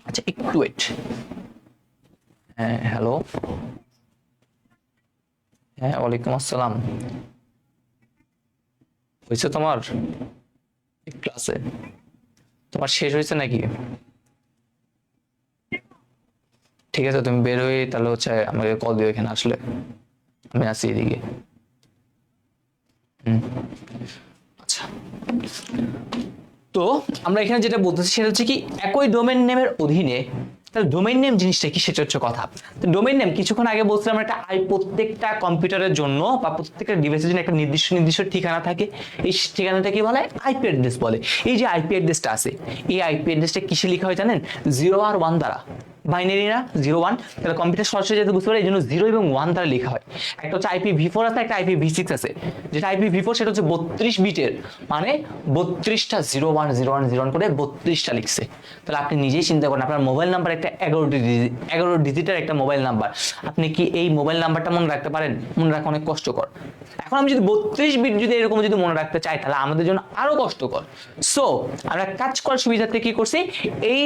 আচ্ছা একটু ওয়েট, হ্যাঁ হ্যালো, হ্যাঁ ওয়ালাইকুম আসসালাম, হয়েছে তোমার ক্লাসে? তোমার শেষ হয়েছে নাকি? ঠিক আছে, তুমি বের হয়ে তাহলে হচ্ছে আমাকে কল দিও, এখানে আসলে আমি আসি এদিকে। আচ্ছা, তো আমরা এখানে যেটা বলতেছি সেটা হচ্ছে কি, একই ডোমেন নেমের অধীনে। তাহলে ডোমেইন নেম জিনিসটা কি, সেটা হচ্ছে কথা। তো ডোমেইন নেম কিছুক্ষণ আগে বলছিলাম, একটা প্রত্যেকটা কম্পিউটারের জন্য বা প্রত্যেকটা ডিভাইসের জন্য একটা নির্দিষ্ট ঠিকানা থাকে। এই ঠিকানাটা কি বলে, আইপি অ্যাড্রেস বলে। এই যে আইপি অ্যাড্রেসটা আছে, এই আইপি অ্যাড্রেসটা কিসে লেখা হয় জানেন? 0 আর 1 দ্বারা। বাইনারি না, 0 1। তাহলে কম্পিউটার সরাসরি যেহেতু বুঝতে পারে, এই জন্য 0 এবং 1 দ্বারা লেখা হয়। একটা হচ্ছে IPv4 আছে, একটা IPv6 আছে। যেটা IPv4 সেটা হচ্ছে 32 বিটের, মানে 32টা 0 1 0 1 0 1 করে 32টা লিখছে। তাহলে আপনি নিজেই চিন্তা করেন, আপনার মোবাইল নাম্বার একটা 11 ডিজিটের একটা মোবাইল নাম্বার, আপনি কি এই মোবাইল নাম্বারটা মনে রাখতে পারেন? মনে রাখা অনেক কষ্টকর। এখন আমি যদি 32 বিট যদি এরকম যদি মনে রাখতে চাই, তাহলে আমাদের জন্য আরো কষ্টকর। সো আমরা কাজ করার সুবিধার্থে কি করছি, এই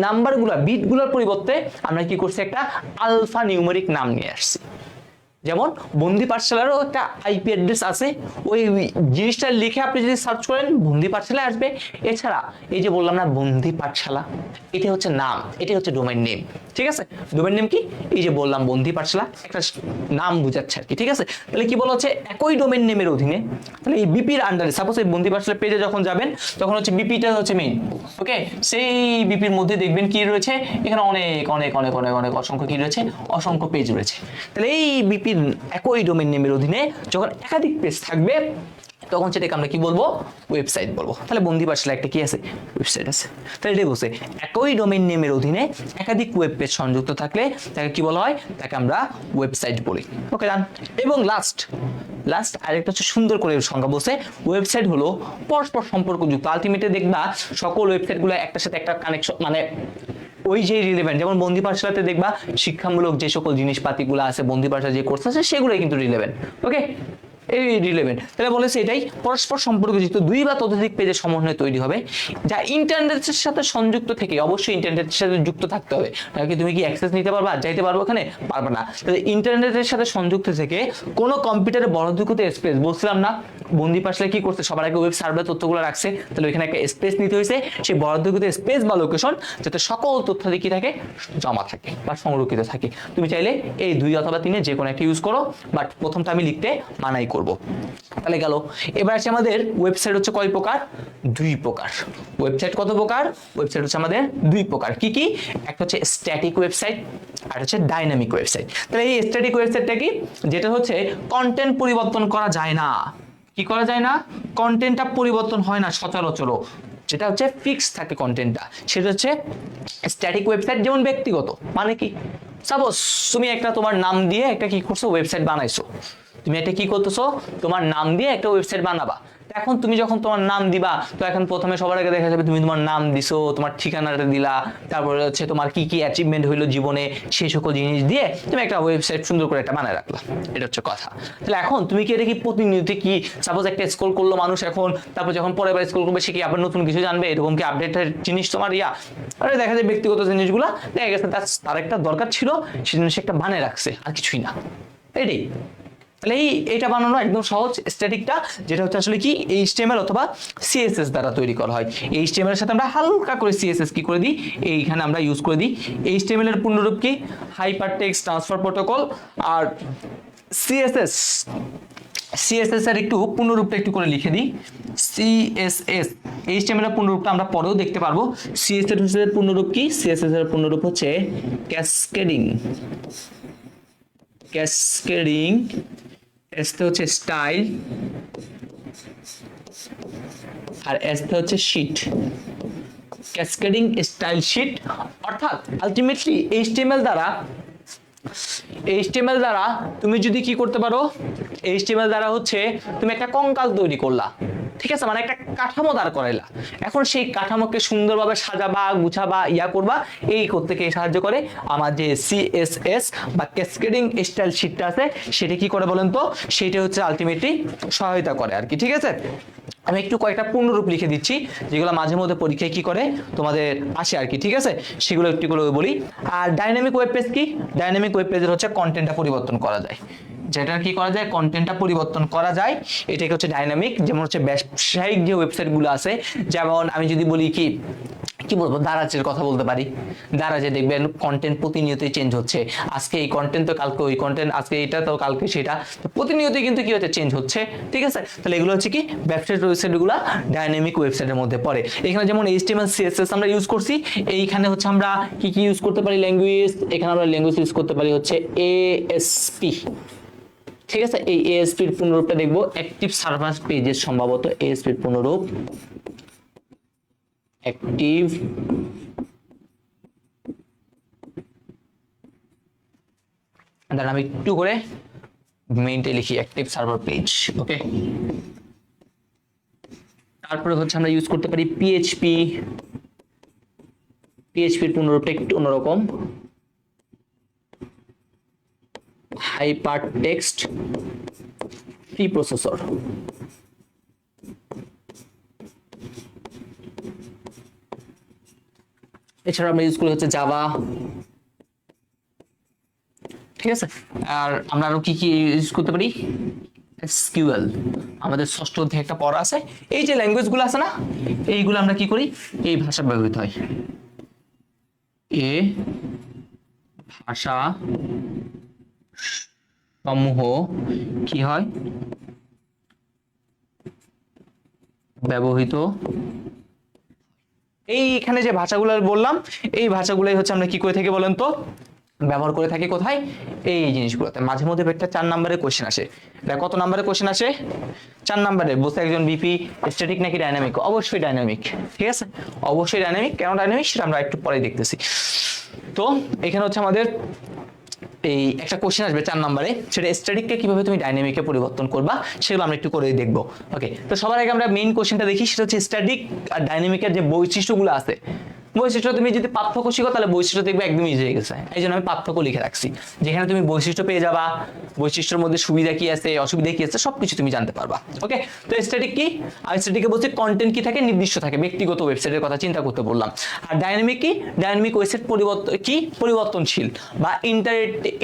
নাম্বারগুলো, বিটগুলোর পরিবর্তে আমরা কি করছি, একটা আলফা নিউমেরিক নাম নিয়ে আসছি। যেমন বন্দি পাঠশালারও একটা আইপি অ্যাড্রেস আছে, ওই জিনিসটা লিখে আপনি যদি সার্চ করেন বন্দি পাঠশালা আসবে। এছাড়া এই যে বললাম না বন্দি পাঠশালা, এটা হচ্ছে নাম, এটা হচ্ছে ডোমেইন নেম। ঠিক আছে, ডোমেইন নেম কি, এই যে বললাম বন্দি পাঠশালা, একটা নাম বুঝাচ্ছে আর কি। ঠিক আছে, তাহলে কি বলা হচ্ছে, একই ডোমেইন নেমের অধীনে। তাহলে এই বিপির আন্ডারে, সাপোজ এই বন্দি পাঠশালা পেজে যখন যাবেন, তখন হচ্ছে বিপিটা হচ্ছে মেইন। ওকে, সেই বিপির মধ্যে দেখবেন কি রয়েছে, এখানে অনেক অনেক অনেক অনেক অনেক অসংখ্য কি রয়েছে, অসংখ্য পেজ রয়েছে। তাহলে এই বিপি একই ডোমেইন নেমের অধীনে যখন একাধিক পেজ থাকবে, তখন সেটাকে আমরা কি বলবো, ওয়েবসাইট বলবো। তাহলে বন্দি পাঠশালা একটা কি আছে, ওয়েবসাইট আছে। তাহলে এটাই বলছে, একই ডোমেইন নেমের অধীনে একাধিক ওয়েব পেজ সংযুক্ত থাকলে তাকে কি বলা হয়, তাকে আমরা ওয়েবসাইট বলি। ওকে ডান। এবং লাস্ট আরেকটা হচ্ছে সুন্দর করে সংজ্ঞা বলছে, ওয়েবসাইট হলো পরস্পর সম্পর্কযুক্ত। আলটিমেটলি দেখবা সকল ওয়েবসাইটগুলো একটার সাথে একটা কানেকশন, মানে ওই যে রিলেভেন্ট। যেমন বন্দি পাঠশালাতে দেখবা শিক্ষামূলক যে সকল জিনিসপাতিগুলো আছে, বন্দি পাঠশালা যে কোর্স আছে, সেগুলোই কিন্তু রিলেভেন্ট। ওকে, এই রিলেভেন্ট, তাহলে বলেছে এটাই পরস্পর সম্পর্কযুক্ত দুই বা ততোধিক পেজের সমন্বয়ে তৈরি হবে যা ইন্টারনেটের সাথে সংযুক্ত থেকে, অবশ্যই ইন্টারনেটের সাথে যুক্ত থাকতে হবে, নাকি তুমি কি অ্যাক্সেস নিতে পারবা, যাইতে পারবো ওখানে, পারবে না। তাহলে ইন্টারনেটের সাথে সংযুক্ত থেকে কোনো কম্পিউটারে বরাদ্দকৃত স্পেস, বলছিলাম না বন্দি পাশলে কি করছে, সবার আগে ওয়েব সার্ভারে তথ্যগুলো রাখছে, তাহলে ওইখানে একটা স্পেস নিতে হয়েছে, সেই বরাদ্দকৃত স্পেস বা লোকেশন যাতে সকল তথ্য কি থাকে, জমা থাকে বা সংরক্ষিত থাকে। তুমি চাইলে এই 2 অথবা 3 যে কোনো একটা ইউজ করো, বাট প্রথমটা আমি লিখতে মানাই করব। তাহলে গেল, এবার আছে আমাদের ওয়েবসাইট হচ্ছে কয় প্রকার, 2 প্রকার। ওয়েবসাইট কত প্রকার, ওয়েবসাইট হচ্ছে আমাদের 2 প্রকার। কি কি, একটা হচ্ছে স্ট্যাটিক ওয়েবসাইট আর হচ্ছে ডাইনামিক ওয়েবসাইট। তাহলে এই স্ট্যাটিক ওয়েবসাইটটা কি, যেটা হচ্ছে কন্টেন্ট পরিবর্তন করা যায় না, কি করা যায় না, কন্টেন্টটা পরিবর্তন হয় না সচরাচর, যেটা হচ্ছে ফিক্স থাকে কন্টেন্টটা, সেটা হচ্ছে স্ট্যাটিক ওয়েবসাইট। যেমন ব্যক্তিগত মানে কি, সাপোজ তুমি একটা তোমার নাম দিয়ে একটা কি করছো, ওয়েবসাইট বানাইছো, তুমি একটা কি করতেছো, তোমার নাম দিয়ে একটা ওয়েবসাইট বানাবা। এখন তুমি যখন তোমার নাম দিবা, তো এখন প্রথমে সবার আগে দেখা যাবে তুমি তোমার নাম দিছো, তোমার ঠিকানাটা দিলা, তারপরে হচ্ছে তোমার কি কি অ্যাচিভমেন্ট হইলো জীবনে, সেই সকল জিনিস দিয়ে তুমি একটা ওয়েবসাইট সুন্দর করে একটা বানায় রাখলা, এটা হচ্ছে কথা। তাহলে এখন তুমি কি এটা কি প্রতিনিয়ত কি, সাপোজ একটা স্ক্রল করলো মানুষ এখন, তারপর যখন পরের বার স্ক্রল করবে সে কি আবার নতুন কিছু জানবে, এরকম কি আপডেটের জিনিস তোমার আরে দেখা যায় ব্যক্তিগত জিনিসগুলো দেখা গেছে তার একটা দরকার ছিল, সেজন্য সে একটা বানিয়ে রাখছে, আর কিছুই না, এটাই। তাহলে এইটা বানানো একদম সহজ, স্ট্যাটিকটা, যেটা হচ্ছে আসলে কি HTML অথবা CSS দ্বারা তৈরি করা হয়। HTML এর সাথে আমরা হালকা করে CSS কি করে দিই, এইখানে আমরা ইউজ করে দিই। HTML এর পূর্ণরূপ কি, হাইপার টেক্সট ট্রান্সফার প্রোটোকল। আর CSS এর একটু পূর্ণরূপটা একটু করে লিখে দিই, CSS। HTML এর পূর্ণরূপটা আমরা পরেও দেখতে পারবো। CSS এর পূর্ণরূপ কি, CSS এর পূর্ণরূপ হচ্ছে ক্যাসকেডিং। S হচ্ছে স্টাইল আর S হচ্ছে শীট, ক্যাসকেডিং স্টাইল শীট। অর্থাৎ আলটিমেটলি HTML দ্বারা তুমি যদি কি করতে পারো, HTML দ্বারা হচ্ছে তুমি একটা কঙ্কাল তৈরি করলা, ঠিক আছে, মানে একটা কাঠামো দাঁড় করাইলা। এখন সেই কাঠামোকে সুন্দরভাবে সাজাবা, গুছাবা, করবা, এই করতে কে সাহায্য করে, আমার যে CSS বা ক্যাসকেডিং স্টাইল শীটটা আছে, সেটা কি করে বলেন তো, সেটা হচ্ছে আলটিমেটলি সহায়তা করে আর কি, ঠিক আছে। আমি একটু কয়েকটা পূর্ণরূপ লিখে দিচ্ছি, যেগুলো মাঝে মধ্যে পরীক্ষায় কি করে তোমাদের আসে আর কি, ঠিক আছে, সেগুলো একটু করে বলি। আর ডাইনামিক ওয়েব পেজ কি, ডাইনামিক ওয়েব পেজের হচ্ছে কন্টেন্টটা পরিবর্তন করা যায়, যেটা কি করা যায়, কন্টেন্টটা পরিবর্তন করা যায়, এটাকে হচ্ছে ডাইনামিক। যেমন হচ্ছে ব্যবসায়িক যে ওয়েবসাইটগুলো আছে, যেমন আমি যদি বলি কি বলবো, দারাজের কথা বলতে পারি। দারাজে দেখবেন কন্টেন্ট প্রতিনিয়তই চেঞ্জ হচ্ছে, আজকে এই কন্টেন্ট তো কালকে ওই কন্টেন্ট, আজকে এটা তো কালকে সেটা, প্রতিনিয়তই কিন্তু কি হচ্ছে, চেঞ্জ হচ্ছে, ঠিক আছে। তাহলে এগুলো হচ্ছে কি ব্যবসায়িক ওয়েবসাইটগুলো ডাইনামিক ওয়েবসাইটের মধ্যে পড়ে। এখানে যেমন HTML CSS আমরা ইউজ করছি, এইখানে হচ্ছে আমরা কি ইউজ করতে পারি, ল্যাঙ্গুয়েজ, এখানে আমরা ল্যাঙ্গুয়েজ ইউজ করতে পারি হচ্ছে ASP, ঠিক আছে। এই ASP এর পূর্ণরূপটা দেখবো, অ্যাক্টিভ সার্ভার পেজের, সম্ভবত ASP এর পূর্ণরূপ অ্যাক্টিভ আমি একটু করে মেইনটা লিখি, অ্যাক্টিভ সার্ভার পেজ, ওকে। তারপরে হচ্ছে আমরা ইউজ করতে পারি PHP এর পূর্ণরূপটা একটু অন্যরকম, হাইপার টেক্সট প্রি প্রসেসর। এছাড়া আমরা ইউজ করি হচ্ছে জাভা, ঠিক আছে। আর আমরা আরো কি ইউজ করতে পারি, SQL, আমাদের ষষ্ঠ অধ্যায়ে একটা পড়া আছে। এই যে ল্যাঙ্গুয়েজ গুলো আছে না, এইগুলো আমরা কি করি, এই ভাষা ব্যবহৃত হয়, ভাষা সমূহ কি হয়, ব্যবহৃত। এইখানে যে ভাষাগুলো বললাম, এই ভাষাগুলোই হচ্ছে আমরা কি করে থাকি বলেন তো, ব্যবহার করে থাকি কোথায়, এই জিনিসগুলোতে। মাঝে মধ্যে একটা 4 নম্বরের কোশ্চেন আসে, এটা কত নম্বরের কোশ্চেন আসে, 4 নম্বরের। বলতে একজন VP স্ট্যাটিক নাকি ডাইনামিক, অবশ্যই ডাইনামিক, ঠিক আছে, অবশ্যই ডাইনামিক। কেন ডাইনামিক সেটা আমরা একটু পরে দেখতেছি। তো এখানে হচ্ছে আমাদের এই একটা কোশ্চেন আসবে 4 নম্বরে, সেটা স্ট্যাটিককে কিভাবে তুমি ডাইনামিকে পরিবর্তন করবা, সেগুলো আমরা একটু করে দেখবো, ওকে। তো সবার আগে আমরা মেইন কোশ্চেনটা দেখি, সেটা হচ্ছে স্ট্যাটিক আর ডাইনামিকের যে বৈশিষ্ট্যগুলো আছে, বৈশিষ্ট্য তুমি যদি পার্থক্য শিখো তাহলে বৈশিষ্ট্য দেখবে একদম ইজি হয়ে গেছে, এই জন্য আমি পার্থক্য লিখে রাখছি, যেখানে তুমি বৈশিষ্ট্য পেয়ে যাবা, বৈশিষ্ট্যের মধ্যে সুবিধা কি আছে অসুবিধা কি আছে সবকিছু তুমি জানতে পারবা। ওকে, তো স্ট্যাটিক কি? আর স্ট্যাটিকে বলছে কন্টেন্ট কি থাকে, নির্দিষ্ট থাকে, ব্যক্তিগত ওয়েবসাইটের কথা চিন্তা করতে বললাম। আর ডাইনামিক কি? ডাইনামিক ওয়েবসাইট পরিবর্তনশীল বা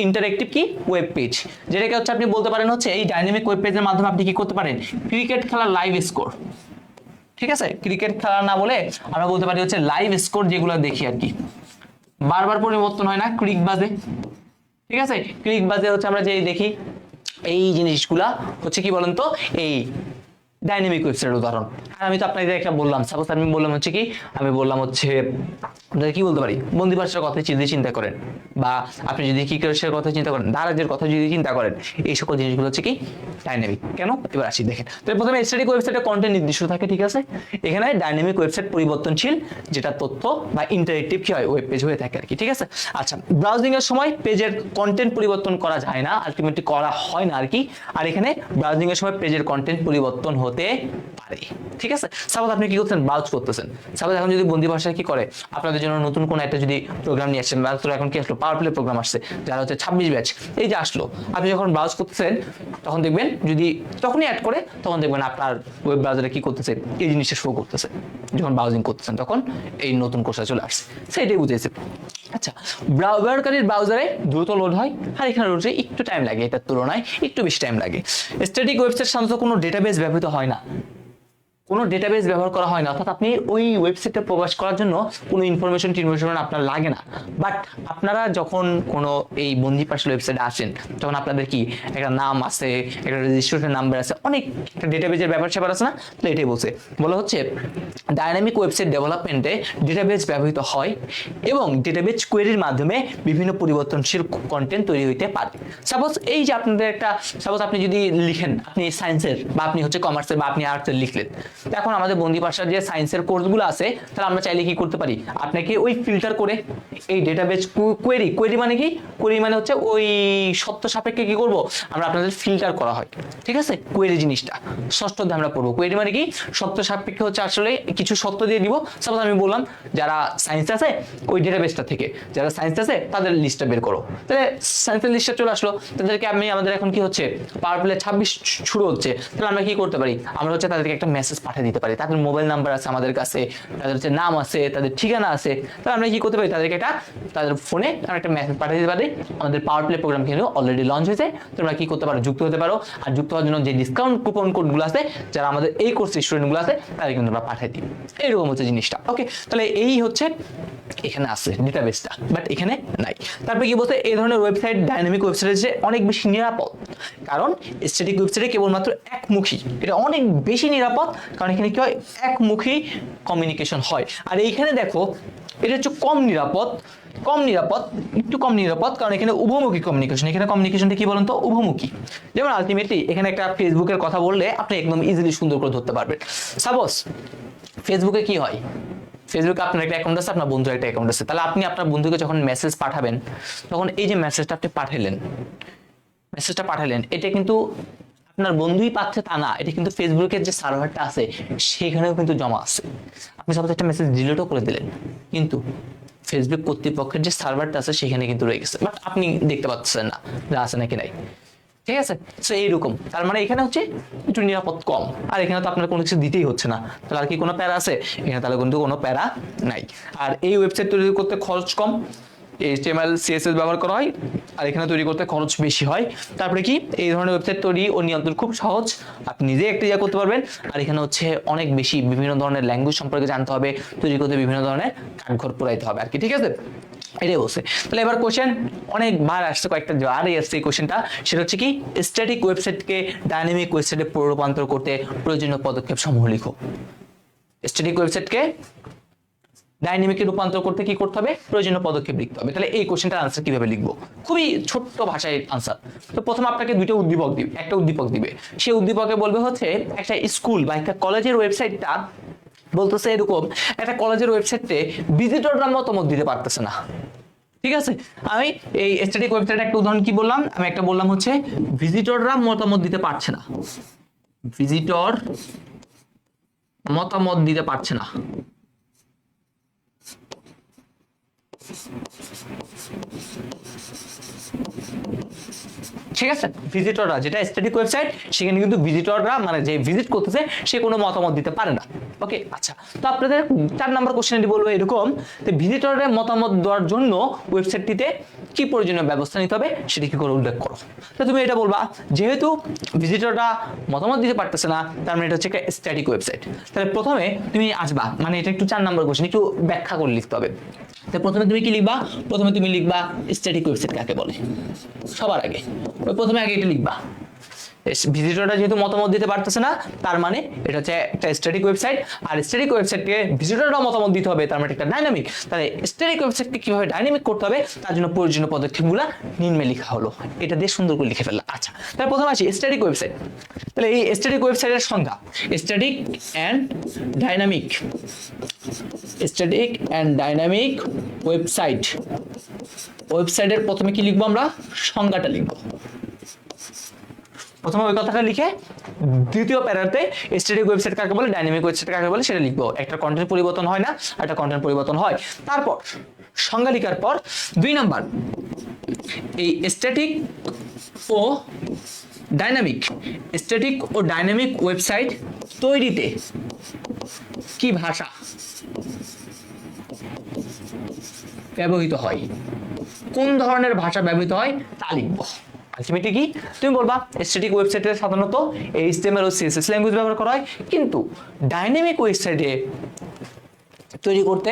ইন্টারেক্টিভ কি ওয়েব পেজ, যেটাকে হচ্ছে আপনি বলতে পারেন হচ্ছে এই ডাইনামিক ওয়েব পেজের মাধ্যমে আপনি কি করতে পারেন, ক্রিকেট খেলার লাইভ স্কোর, ঠিক আছে, ক্রিকেট খেলা না বলে আমরা বলতে পারি হচ্ছে লাইভ স্কোর, যেগুলো দেখি আর কি বারবার পরিবর্তন হয় না ক্লিক বাজে, ঠিক আছে, ক্লিক বাজে হচ্ছে আমরা যে দেখি এই জিনিসগুলা হচ্ছে কি বলেন তো এই ডাইনামিক ওয়েবসাইটের উদাহরণ। আর আমি তো আপনাদের একটা বললাম, সাপোজ আমি বললাম হচ্ছে কি, আমি বললাম হচ্ছে আপনাদের কি বলতে পারি, বন্দি ভাষার কথা যদি চিন্তা করেন, বা আপনি যদি ক্রিকেটের কথা চিন্তা করেন, দারাজের কথা যদি চিন্তা করেন, এই সকল জিনিসগুলো হচ্ছে কি ডাইনামিক। কেন? এবার আসি দেখেন। তো প্রথমে স্ট্যাটিক ওয়েবসাইটে কন্টেন্ট নির্দিষ্ট থাকে, ঠিক আছে, এখানে ডাইনামিক ওয়েবসাইট পরিবর্তনশীল, যেটা তথ্য বা ইন্টারেক্টিভ কি হয় ওয়েব পেজ হয়ে থাকে আর কি, ঠিক আছে। আচ্ছা, ব্রাউজিং এর সময় পেজের কন্টেন্ট পরিবর্তন করা যায় না, আলটিমেটলি করা হয় না আর কি। আর এখানে ব্রাউজিং এর সময় পেজের কন্টেন্ট পরিবর্তন হতে পারে, ঠিক আছে। সাপোজ আপনি কি করছেন, ব্রাউজ করতেছেন, সাপোজ এখন যদি বন্দি ভাষায় কি করে আপনাদের জন্য নতুন কোন একটা যদি প্রোগ্রাম নিয়ে আসছেন, মাত্র এখন কি আসলো পাওয়ার প্লে প্রোগ্রাম আসছে, যারা হচ্ছে 26 ব্যাচ, এই যে আসলো, আপনি যখন ব্রাউজ করতেছেন তখন দেখবেন যদি তখনই অ্যাড করে, তখন দেখবেন আপনার ওয়েব ব্রাউজারে কি করতেছে, এই জিনিসটা শো করতেছে, যখন ব্রাউজিং করতেছেন তখন এই নতুন কোর্সটা চলে আসছে, সেটাই বুঝেছে। আচ্ছা, ব্যবহারকারীর ব্রাউজারে দ্রুত লোড হয়, আর এখানে লোডে একটু টাইম লাগে, এটার তুলনায় একটু বেশি টাইম লাগে। স্ট্যাটিক ওয়েবসাইট সাধারণত কোনো ডেটাবেস ব্যবহৃত হয় না, কোনো ডেটাবেস ব্যবহার করা হয় না, অর্থাৎ আপনি ওই ওয়েবসাইটে প্রবেশ করার জন্য কোনো ইনফরমেশন আপনার লাগে না। বাট আপনারা যখন কোনো এই বন্দি পার্সেল ওয়েবসাইটে আসেন, তখন আপনাদের কি একটা নাম আছে, একটা রেজিস্ট্রেশন নাম্বার আছে, অনেক একটা ডেটাবেসের ব্যাপার স্যাপার আছে না, তো এটাই বলা হচ্ছে ডাইনামিক ওয়েবসাইট ডেভেলপমেন্টে ডেটাবেস ব্যবহৃত হয় এবং ডেটাবেস কোয়েরির মাধ্যমে বিভিন্ন পরিবর্তনশীল কন্টেন্ট তৈরি হইতে পারে। সাপোজ এই যে আপনাদের একটা, সাপোজ আপনি যদি লিখেন আপনি সায়েন্সের বা আপনি হচ্ছে কমার্সের বা আপনি আর্টসের লিখলেন, এখন আমাদের বন্দি ভাষার যে সায়েন্সের কোর্সগুলো আছে, তাহলে আমরা চাইলে কি করতে পারি, আপনাকে ওই ফিল্টার করে এই ডেটাবেস কোয়েরি মানে কি, কোয়েরি মানে হচ্ছে ওই সত্য সাপেক্ষে কি করব আমরা আপনাদের ফিল্টার করা হয়, ঠিক আছে। কোয়েরি জিনিসটা ষষ্ঠ অধ্যায়ে আমরা পড়বো, কোয়েরি মানে কি সত্য সাপেক্ষে হচ্ছে আসলে কিছু সত্য দিয়ে দিব। সাপোজ আমি বললাম যারা সায়েন্স আছে ওই ডেটাবেসটা থেকে যারা সায়েন্স আছে তাদের লিস্টটা বের করো, তাহলে সায়েন্সের লিস্টটা চলে আসলো, তাদেরকে আমি আমাদের এখন কি হচ্ছে পাওয়ার প্লে 26 শুরু হচ্ছে, তাহলে আমরা কি করতে পারি, আমরা হচ্ছে তাদেরকে একটা মেসেজ পাঠিয়ে দিতে পারি, তাদের মোবাইল নাম্বার আছে আমাদের কাছে, তাদের হচ্ছে নাম আছে, তাদের ঠিকানা আছে, তাহলে আমরা কি করতে পারি, তাদেরকে একটা তাদের ফোনে আমরা একটা মেসেজ পাঠিয়ে দিতে পারি, আমাদের পাওয়ার প্লে প্রোগ্রাম কিন্তু অলরেডি লঞ্চ হয়েছে, তোমরা কি করতে পারো, যুক্ত হতে পারো। আর যুক্ত হওয়ার জন্য যে ডিসকাউন্ট কুপন কোডগুলো আছে যারা আমাদের এই কোর্সের স্টুডেন্টগুলো আছে তাদের কিন্তু আমরা পাঠিয়ে দিই, এইরকম হচ্ছে জিনিসটা। ওকে, তাহলে এই হচ্ছে এখানে আছে ডেটাবেসটা, বাট এখানে নাই। তারপরে কি বলতে, এই ধরনের ওয়েবসাইট ডাইনামিক ওয়েবসাইটের যে অনেক বেশি নিরাপদ, কারণ স্ট্যাটিক ওয়েবসাইটে কেবলমাত্র একমুখী, এটা অনেক বেশি নিরাপদ, কারণ এখানে কি হয় একমুখী কমিউনিকেশন হয়। আর এইখানে দেখো এটা হচ্ছে একটু কম নিরাপদ, কারণ এখানে উভমুখী কমিউনিকেশন, এখানে কমিউনিকেশনটা কি বলেন তো উভমুখী। যেমন আলটিমেটলি এখানে একটা ফেসবুকের কথা বললে আপনি একদম ইজিলি সুন্দর করে ধরতে পারবেন। সাপোজ ফেসবুকে কি হয়, ফেসবুকে আপনার একটা অ্যাকাউন্ট আছে, আপনার বন্ধুর একটা অ্যাকাউন্ট আছে, তাহলে আপনি আপনার বন্ধুকে যখন মেসেজ পাঠাবেন, তখন এই যে মেসেজটা আপনি পাঠালেন এটা কিন্তু আপনার বন্ধুই পাচ্ছে তা না, এটা কিন্তু ফেসবুকের যে সার্ভারটা আছে সেখানেও কিন্তু জমা আছে। আপনি সাপোজ একটা মেসেজ ডিলিটও করে দিলেন, কিন্তু ফেসবুক কর্তৃপক্ষের যে সার্ভারটা আছে সেখানে কিন্তু রয়ে গেছে, বাট আপনি দেখতে পাচ্ছেন না যা আছে নাকি নাই, ঠিক আছে। সো এইরকম, তার মানে এখানে হচ্ছে একটু নিরাপদ কম, আর এখানে তো আপনার কোনো কিছু দিতেই হচ্ছে না, তাহলে আর কি কোনো প্যারা আছে, এখানে তাহলে কিন্তু কোনো প্যারা নাই। আর এই ওয়েবসাইট তৈরি করতে খরচ কম, HTML CSS ব্যবহার করা হয়, আর এখানে তৈরি করতে খরচ বেশি হয়। তারপরে কি এই ধরনের ওয়েবসাইট তৈরি ও নিয়ন্ত্রণ খুব সহজ, আপনি নিজে একটা ইয়া করতে পারবেন। আর এখানে হচ্ছে অনেক বেশি বিভিন্ন ধরনের ল্যাঙ্গুয়েজ সম্পর্কে জানতে হবে, তৈরি করতে বিভিন্ন ধরনের কাঠখড় পোড়াইতে হবে আর কি, ঠিক আছে। এটাই বলছে। তাহলে এবার কোশ্চেন অনেকবার আসছে, কয়েকটা বারই আসছে এই কোশ্চেনটা, সেটা হচ্ছে কি স্ট্যাটিক ওয়েবসাইটকে ডাইনামিক ওয়েবসাইটে রূপান্তর করতে প্রয়োজনীয় পদক্ষেপ সমূহ লিখো। স্ট্যাটিক ওয়েবসাইটকে ডাইনামিকে রূপান্তর করতে কি করতে হবে, প্রয়োজনীয় পদক্ষেপ লিখতে হবে। তাহলে এই কোশ্চেনটার আনসার কিভাবে লিখবো, খুবই ছোট্ট ভাষায় আনসার। তো প্রথমে আপনাকে একটা উদ্দীপক দিবে, সেই উদ্দীপকে বলবে হচ্ছে একটা স্কুল বা একটা কলেজের ওয়েবসাইটটা বলতেছে এরকম, একটা কলেজের ওয়েবসাইটে ভিজিটররা মতামত দিতে পারতেছে না, ঠিক আছে। আমি এই স্ট্যাটিক ওয়েবসাইটে একটা উদাহরণ কি বললাম, আমি একটা বললাম হচ্ছে ভিজিটররা মতামত দিতে পারছে না, ভিজিটর মতামত দিতে পারছে না, ঠিক আছে, ভিজিটররা, যেটা স্ট্যাটিক ওয়েবসাইট সেখানে কিন্তু ভিজিটররা মানে যে ভিজিট করতেছে সে কোনো মতামত দিতে পারে না। ওকে, আচ্ছা, তো আপনাদের 4 নম্বর কোশ্চেনটি বলবো এরকম, যে ভিজিটরদের মতামত দেওয়ার জন্য ওয়েবসাইটটিতে কি প্রয়োজনীয় ব্যবস্থা নিতে হবে সেটি কি করে উল্লেখ করো। তো তুমি এটা বলবা যেহেতু ভিজিটররা মতামত দিতে পারতেছে না, তার মানে এটা হচ্ছে একটা স্ট্যাটিক ওয়েবসাইট। তাহলে প্রথমে তুমি আসবা, মানে এটা একটু 4 নম্বর কোশ্চেন, একটু ব্যাখ্যা করে লিখতে হবে। তো প্রথমে তুমি কি লিখবা? প্রথমে তুমি লিখবা স্ট্যাটিক ওয়েবসাইট কাকে বলে। সবার আগে ওই প্রথমে আগে এটা লিখবা, ভিজিটররা যেহেতু মতামত দিতে পারতেছে না তার মানে এটা হচ্ছে একটা স্ট্যাটিক ওয়েবসাইট। আর স্ট্যাটিক ওয়েবসাইটকে ভিজিটররা মতামত দিতে হবে, তার মানে একটা ডাইনামিক। তাহলে স্ট্যাটিক ওয়েবসাইটকে কিভাবে ডাইনামিক করতে হবে তার জন্য প্রয়োজনীয় পদক্ষেপগুলো নিম্নে লেখা হলো, এটা দিয়ে সুন্দর করে লিখে ফেললা। আচ্ছা, তাহলে প্রথমে আসি স্ট্যাটিক ওয়েবসাইট। তাহলে এই স্ট্যাটিক ওয়েবসাইটের সংজ্ঞা, static and dynamic, static and dynamic website. ওয়েবসাইটের প্রথমে কি লিখবো আমরা? সংজ্ঞাটা লিখবো। প্রথমে ওই কথাটা লিখে দ্বিতীয় প্যারাতে স্ট্যাটিক ওয়েবসাইট কাকে বলে, ডাইনামিক ওয়েবসাইট কাকে বলে সেটা লিখবো। একটা কন্টেন্ট পরিবর্তন হয় না, একটা কন্টেন্ট পরিবর্তন হয়। তারপর সংজ্ঞা লেখার পর 2 নাম্বার, এই স্ট্যাটিক ও ডাইনামিক, স্ট্যাটিক ও ডাইনামিক ওয়েবসাইট তৈরিতে কি ভাষা ব্যবহৃত হয়, কোন ধরনের ভাষা ব্যবহৃত হয় তা লিখবো। আলটিমেটলি কি তুমি বলবা স্ট্যাটিক ওয়েবসাইটে সাধারণত HTML ও CSS ল্যাঙ্গুয়েজ ব্যবহার করা হয়, কিন্তু ডাইনামিক ওয়েবসাইটে তৈরি করতে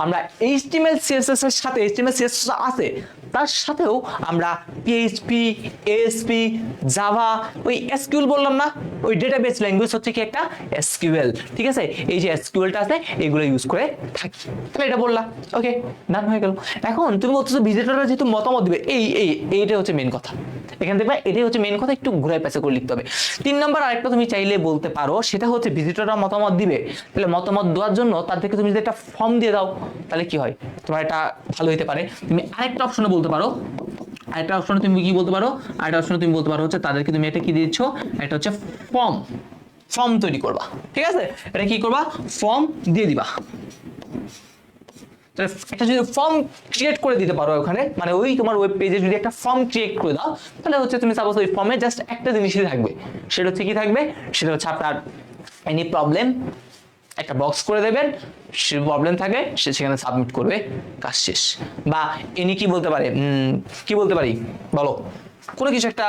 আমরা HTML CSS এর সাথে, HTML CSS আছে তার সাথেও আমরা PHP, ASP, জাভা, ওই SQL বললাম না, ওই ডেটাবেস ল্যাঙ্গুয়েজ হচ্ছে কি একটা SQL, ঠিক আছে, এই যে SQLটা আছে এগুলো ইউজ করে থাকি। তাহলে এটা বললা, ওকে, ডান হয়ে গেল। এখন তুমি বলতেছো ভিজিটররা যেহেতু মতামত দিবে, এইটা হচ্ছে মেন কথা। এখানে দেখবা এটাই হচ্ছে মেন কথা, একটু ঘুরাই পেঁচা করে লিখতে হবে। 3 নম্বর আরেকটা তুমি চাইলে বলতে পারো, সেটা হচ্ছে ভিজিটররা মতামত দিবে, তাহলে মতামত দেওয়ার জন্য তার থেকে তুমি যদি একটা ফর্ম দিয়ে দাও তাহলে কি হয়, তোমার এটা ভালো হতে পারে। তুমি আরেকটা অপশনে বলতে পারো, আরেকটা অপশনে তুমি কি বলতে পারো, আরেকটা অপশনে তুমি বলতে পারো হচ্ছে তাদেরকে তুমি এটা কি দিচ্ছ, একটা হচ্ছে ফর্ম তৈরি করবা, ঠিক আছে, এটা কি করবা, ফর্ম দিয়ে দিবা। একটা যদি ফর্ম ক্রিয়েট করে দিতে পারো ওখানে, মানে ওই তোমার ওয়েব পেজে যদি একটা ফর্ম ক্রিয়েট করে দাও, তাহলে হচ্ছে তুমি সাপোজ ওই ফর্মে জাস্ট একটা জিনিসই থাকবে, সেটা হচ্ছে কি থাকবে, সেটা হচ্ছে আপনার এনি প্রবলেম, একটা বক্স করে দেবেন, সে প্রবলেম থাকে সে সেখানে সাবমিট করবে, কাজ শেষ। বা এনি কি বলতে পারে, কি বলতে পারি বলো, কোনো কিছু একটা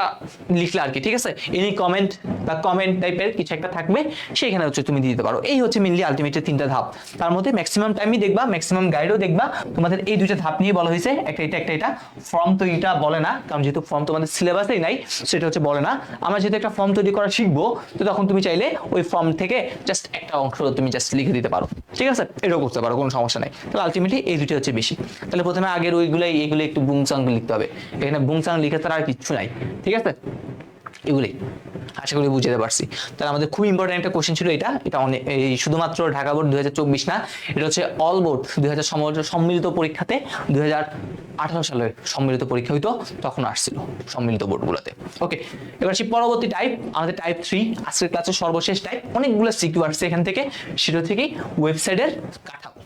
লিখলে আর কি, ঠিক আছে, এনি কমেন্ট বা কমেন্ট টাইপের কিছু একটা থাকবে, সেখানে হচ্ছে তুমি দিতে পারো। এই হচ্ছে মেনলি আলটিমেটলি 3টা ধাপ। তার মধ্যে ম্যাক্সিমাম টাইমই দেখবা, ম্যাক্সিমাম গাইডও দেখবা তোমাদের এই 2টা ধাপ নিয়ে বলা হয়েছে, একটা এটা ফর্ম তৈরিটা বলে না, কারণ যেহেতু ফর্ম তোমাদের সিলেবাসেই নাই সেটা হচ্ছে বলে না। আমরা যেহেতু একটা ফর্ম তৈরি করা শিখবো, তো তখন তুমি চাইলে ওই ফর্ম থেকে জাস্ট একটা অংশ তুমি জাস্ট লিখে দিতে পারো, ঠিক আছে, এটাও করতে পারো, কোনো সমস্যা নাই। তাহলে আলটিমেটলি এই 2টা হচ্ছে বেশি। তাহলে প্রথমে আগের এগুলো একটু বুংচাং লিখতে হবে, এখানে বুংচাং লিখে তার আর কিচ্ছু নাই, ঠিক আছে, এগুলি আশা করি বুঝতে পারছি। তাহলে আমাদের খুব ইম্পর্টেন্ট একটা কোশ্চেন ছিল এটা অনেক, এই শুধুমাত্র ঢাকা বোর্ড 2024 না, এটা হচ্ছে অল বোর্ড 2000 সম্মিলিত পরীক্ষাতে 2018 সালের সম্মিলিত পরীক্ষা হইতো তখন আসছিল সম্মিলিত বোর্ডগুলোতে। ওকে, এবার সেই পরবর্তী টাইপ, আমাদের টাইপ 3 আজকের ক্লাসের সর্বশেষ টাইপ, অনেকগুলো সিকিউ আসছে এখান থেকে, সেটা থেকেই ওয়েবসাইটের কাঠামো।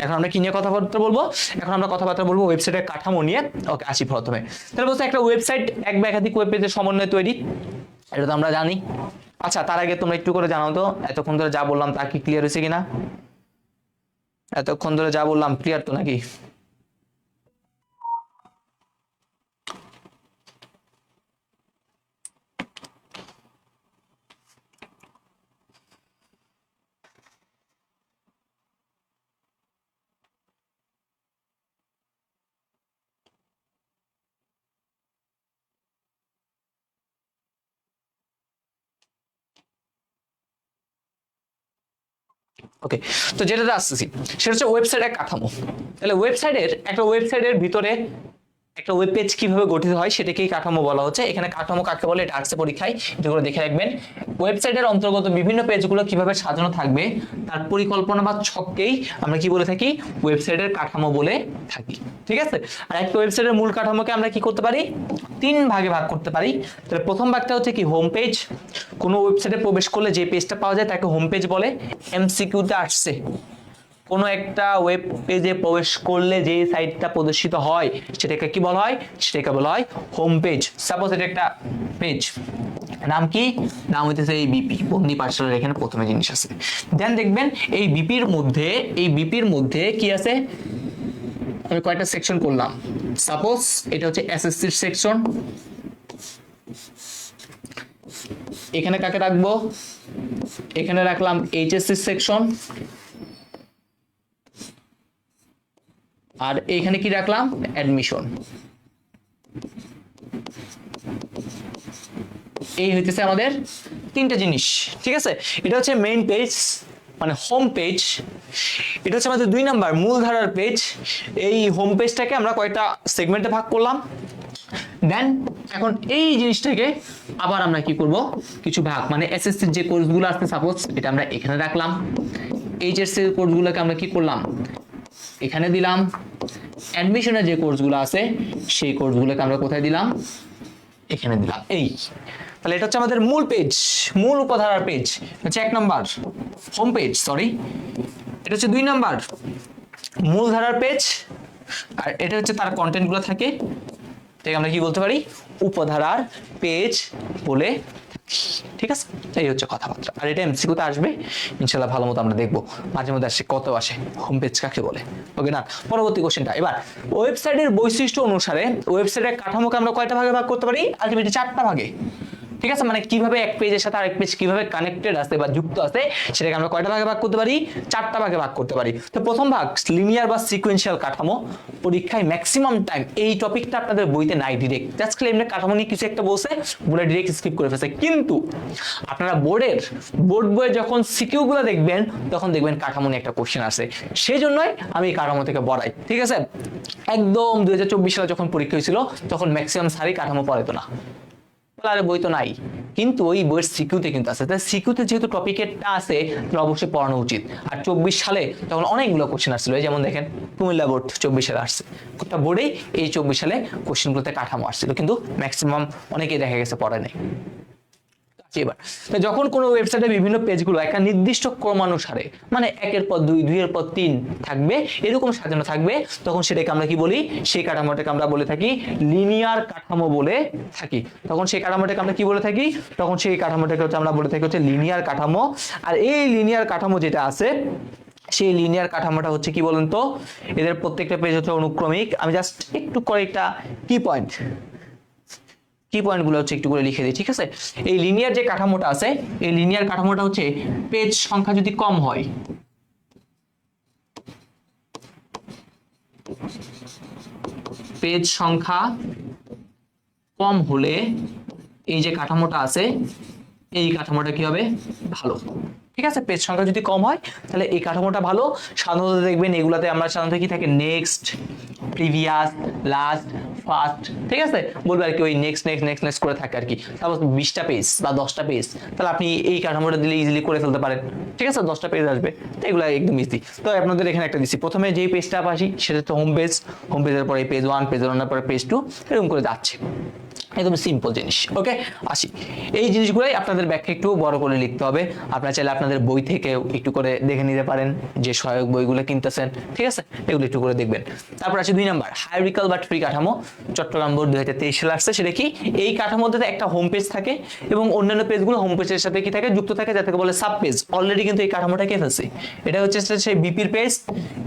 এখন আমরা কি নিয়ে কথাবার্তা বলবো, এখন আমরা কথাবার্তা বলবো ওয়েবসাইটের কাঠামো নিয়ে। ওকে, আসি প্রথমে। তাহলে বলতে একটা ওয়েবসাইট এক বা একাধিক ওয়েব পেজের সমন্বয়ে তৈরি, এটা তো আমরা জানি। আচ্ছা, তার আগে তোমরা একটু করে জানাও তো এতক্ষণ ধরে যা বললাম তা কি ক্লিয়ার হয়েছে কিনা, এতক্ষণ ধরে যা বললাম ক্লিয়ার তো নাকি? ওকে, তো যেটাতে আসতেছি সেটা হচ্ছে ওয়েবসাইটের কাঠামো। তাহলে ওয়েবসাইটের ভিতরে একটা ওয়েব পেজ কিভাবে গঠিত হয় সেটাকেই কাঠামো বলা হচ্ছে। এখানে কাঠামো কাকে বলে এটা আসছে পরীক্ষায়, এগুলো দেখে রাখবেন। ওয়েবসাইটের অন্তর্গত বিভিন্ন পেজগুলো কিভাবে সাজানো থাকবে তার পরিকল্পনা বা ছককেই আমরা কি বলে থাকি, ওয়েবসাইটের কাঠামো বলে থাকি, ঠিক আছে। আর একটা ওয়েবসাইটের মূল কাঠামোকে আমরা কি করতে পারি, 3 ভাগে ভাগ করতে পারি। তাহলে প্রথম ভাগটা হচ্ছে কি হোম পেজ, কোনো ওয়েবসাইটে প্রবেশ করলে যে পেজটা পাওয়া যায় তাকে হোম পেজ বলে, MCQ তে আসছে কোনো একটা ওয়েব পেজে প্রবেশ করলে যে সাইটটা প্রদর্শিত হয় সেটাকে কি বলা হয়, সেটাকে বলা হয় হোম পেজ। সাপোজ এটা একটা পেজ, নাম কি, নাম হইতেছে এই বিপি বন্দি পাঠশালার, এখানে প্রথমে জিনিস আছে। দেন দেখবেন এই বিপির মধ্যে কি আছে, আমি কয়টা সেকশন করলাম, সাপোজ এটা হচ্ছে এসএসসি সেকশন, এখানে কাকে রাখবো, এখানে রাখলাম এইচএসসি সেকশন, আর এখানে কি রাখলাম, অ্যাডমিশন। এই হইতেছে আমাদের তিনটা জিনিস, ঠিক আছে। এটা হচ্ছে মেইন পেজ মানে হোম পেজ, এটা হচ্ছে আমাদের 2 নাম্বার মূলধারার পেজ। এই হোম পেজটাকে আমরা কয়টা সেগমেন্টে ভাগ করলাম। দেন এখন এই জিনিসটাকে আবার আমরা কি করব, কিছু ভাগ মানে এসএসসির যে কোর্সগুলো আছে সাপোজ এটা আমরা এখানে রাখলাম, এইচএসসি এর কোর্সগুলোকে আমরা কি করলাম এখানে দিলাম, অ্যাডমিশনের যে কোর্সগুলো আছে সেই কোর্সগুলোকে আমরা কোথায় দিলাম, এখানে দিলাম। এই তাহলে এটা হচ্ছে আমাদের মূল পেজ, মূল উপধারার পেজ হচ্ছে 1 নাম্বার হোম পেজ, সরি এটা হচ্ছে 2 নাম্বার মূলধারার পেজ, আর এটা হচ্ছে তার কন্টেন্টগুলো থাকে, তাই আমরা কি বলতে পারি, উপধারার পেজ বলে, ঠিক আছে। এই হচ্ছে কথাবার্তা, আর এটা এমসিকিউতে আসবে ইনশাআল্লাহ, ভালো মতো আমরা দেখবো মাঝে মধ্যে আসে কত আসে হোম পেজ কাকে বলে। ওকে না, পরবর্তী কোশ্চেনটা, এবার ওয়েবসাইটের বৈশিষ্ট্য অনুসারে ওয়েবসাইটের কাঠামোকে আমরা কয়টা ভাগে ভাগ করতে পারি, আলটিমেটলি 4টা ভাগে, ঠিক আছে। মানে কিভাবে এক পেজের সাথে আরেক পেজ কিভাবে কানেক্টেড আছে বা যুক্ত আছে সেটাকে আমরা কয়টা ভাগে ভাগ করতে পারি, 4টা ভাগে ভাগ করতে পারি। তো প্রথম ভাগ লিনিয়ার বা সিকোয়েন্সিয়াল কাঠামো, পরীক্ষায় ম্যাক্সিমাম টাইম এই টপিকটা আপনাদের বইতে নাই, ডিরেক্ট জাস্ট খালি এমনি কাঠামো নিয়ে কিছু একটা বলছে বলে ডিরেক্ট স্কিপ করে ফেলছে, কিন্তু আপনারা বোর্ড বইয়ে যখন সিকিউ গুলো দেখবেন তখন দেখবেন কাঠামো নিয়ে একটা কোশ্চেন আসে, সেই জন্যই আমি এই কাঠামো থেকে পড়াই, ঠিক আছে। একদম 2024 সালে যখন পরীক্ষা হয়েছিল তখন ম্যাক্সিমাম সারি কাঠামো পড়াইতো না, আরে বই তো নাই, কিন্তু ওই বইয়ের সিকিউতে কিন্তু আছে, তাই সিকিউতে যেহেতু টপিকেরটা আছে তাহলে অবশ্যই পড়ানো উচিত। আর 24 সালে তখন অনেকগুলো কোশ্চেন আসছিল, যেমন দেখেন কুমিল্লা বোর্ড 24 সালে আসছে, একটা বোর্ডেই এই 24 সালে কোশ্চেনগুলোতে কাঠামো আসছিল, কিন্তু ম্যাক্সিমাম অনেকেই দেখা গেছে পড়ে নাই। এবার যখন কোনো ওয়েবসাইটে বিভিন্ন পেজগুলো একটা নির্দিষ্ট ক্রমানুসারে মানে 1-এর পর 2, 2-এর পর 3 থাকবে এরকম সাজানো থাকবে, তখন সেটাকে আমরা কি বলি, সেই কাঠামোটাকে আমরা বলে থাকি লিনিয়ার কাঠামো বলে থাকি। তখন সেই কাঠামোটাকে আমরা কি বলে থাকি, তখন সেই কাঠামোটাকে হচ্ছে আমরা বলে থাকি হচ্ছে লিনিয়ার কাঠামো। আর এই লিনিয়ার কাঠামো যেটা আছে সেই লিনিয়ার কাঠামোটা হচ্ছে কি বলেন তো, এদের প্রত্যেকটা পেজ হচ্ছে অনুক্রমিক। আমি জাস্ট একটু করে একটা কি পয়েন্টগুলো হচ্ছে একটু করে লিখে দিই, ঠিক আছে। এই লিনিয়ার যে কাঠামোটা আছে এই লিনিয়ার কাঠামোটা হচ্ছে পেজ সংখ্যা যদি কম হয়, পেজ সংখ্যা কম হলে এই যে কাঠামোটা আছে এই কাঠামোটা কি হবে, ভালো, ঠিক আছে। পেজ সংখ্যা যদি কম হয় তাহলে এই কাঠামোটা ভালো। সাধারণত দেখবেন এগুলাতে আমরা সাধারণত কি থাকে, নেক্সট, প্রিভিয়াস, লাস্ট, ফার্স্ট, ঠিক আছে, বলবে আর কি ওই নেক্সট করে থাকে আর কি। সাপোজ 20টা পেজ বা 10টা পেজ, তাহলে আপনি এই কাঠামোটা দিলে ইজিলি করে ফেলতে পারেন, ঠিক আছে, 10টা পেজ আসবে, তো এগুলো একদম ইজি। তো আপনাদের এখানে একটা দিচ্ছি, প্রথমে যেই পেজটা আসি সেটা তো হোম পেজের পরে পেজ 1, পেজ 1 পরে পেজ 2, এরকম করে যাচ্ছে, একদম সিম্পল জিনিস। ওকে, আসি এই জিনিসগুলোই আপনাদের ব্যাখ্যা একটু বড় করে লিখতে হবে। আপনারা চাইলে আপনাদের বই থেকে একটু করে দেখে নিতে পারেন, যে সহায়ক বইগুলো কিনতেছেন, ঠিক আছে, এগুলো একটু করে দেখবেন। তারপর আছে 2 নাম্বার হায়ারিক্যাল বা ট্রি কাঠামো, চট্টগ্রাম বোর্ড 2023 সালে আসছে। সেটা কি, এই কাঠামোর মধ্যে একটা হোম পেজ থাকে এবং অন্যান্য পেজগুলো হোম পেজের সাথে কি থাকে, যুক্ত থাকে, যাতে বলে সাব পেজ। অলরেডি কিন্তু এই কাঠামোটা কে ফেলছে, এটা হচ্ছে সেই বিপির পেজ।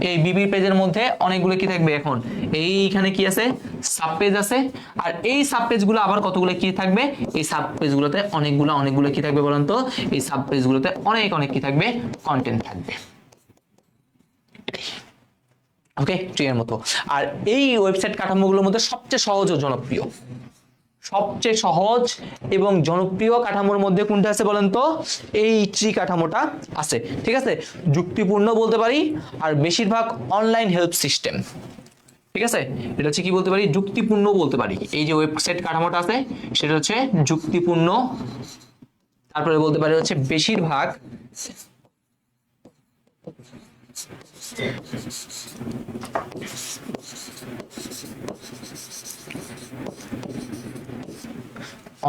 এই বিপির পেজের মধ্যে অনেকগুলো কি থাকবে, এখন এইখানে কি আছে, সাব পেজ আছে। আর এই সাব পেজগুলো আবার কতগুলো কি থাকবে, এই সাব পেজগুলোতে অনেকগুলো কি থাকবে বলেন তো, এই সাব পেজগুলোতে অনেক কি থাকবে, কন্টেন্ট থাকবে। ওকে, ট্রির মতো। আর এই ওয়েবসাইট কাঠামোগুলোর মধ্যে সবচেয়ে সহজ ও জনপ্রিয়, সবচেয়ে সহজ এবং জনপ্রিয় কাঠামোর মধ্যে কোনটা আছে বলেন তো, এই ট্রি কাঠামোটা আছে, ঠিক আছে। যুক্তিপূর্ণ বলতে পারি, আর বেশিরভাগ অনলাইন হেল্প সিস্টেম, ঠিক আছে। এটা হচ্ছে কি বলতে পারি, যুক্তিপূর্ণ বলতে পারি। এই যে ওয়েবসাইট কাঠামোটা আছে সেটা হচ্ছে যুক্তিপূর্ণ। তারপরে বলতে পারি হচ্ছে বেশিরভাগ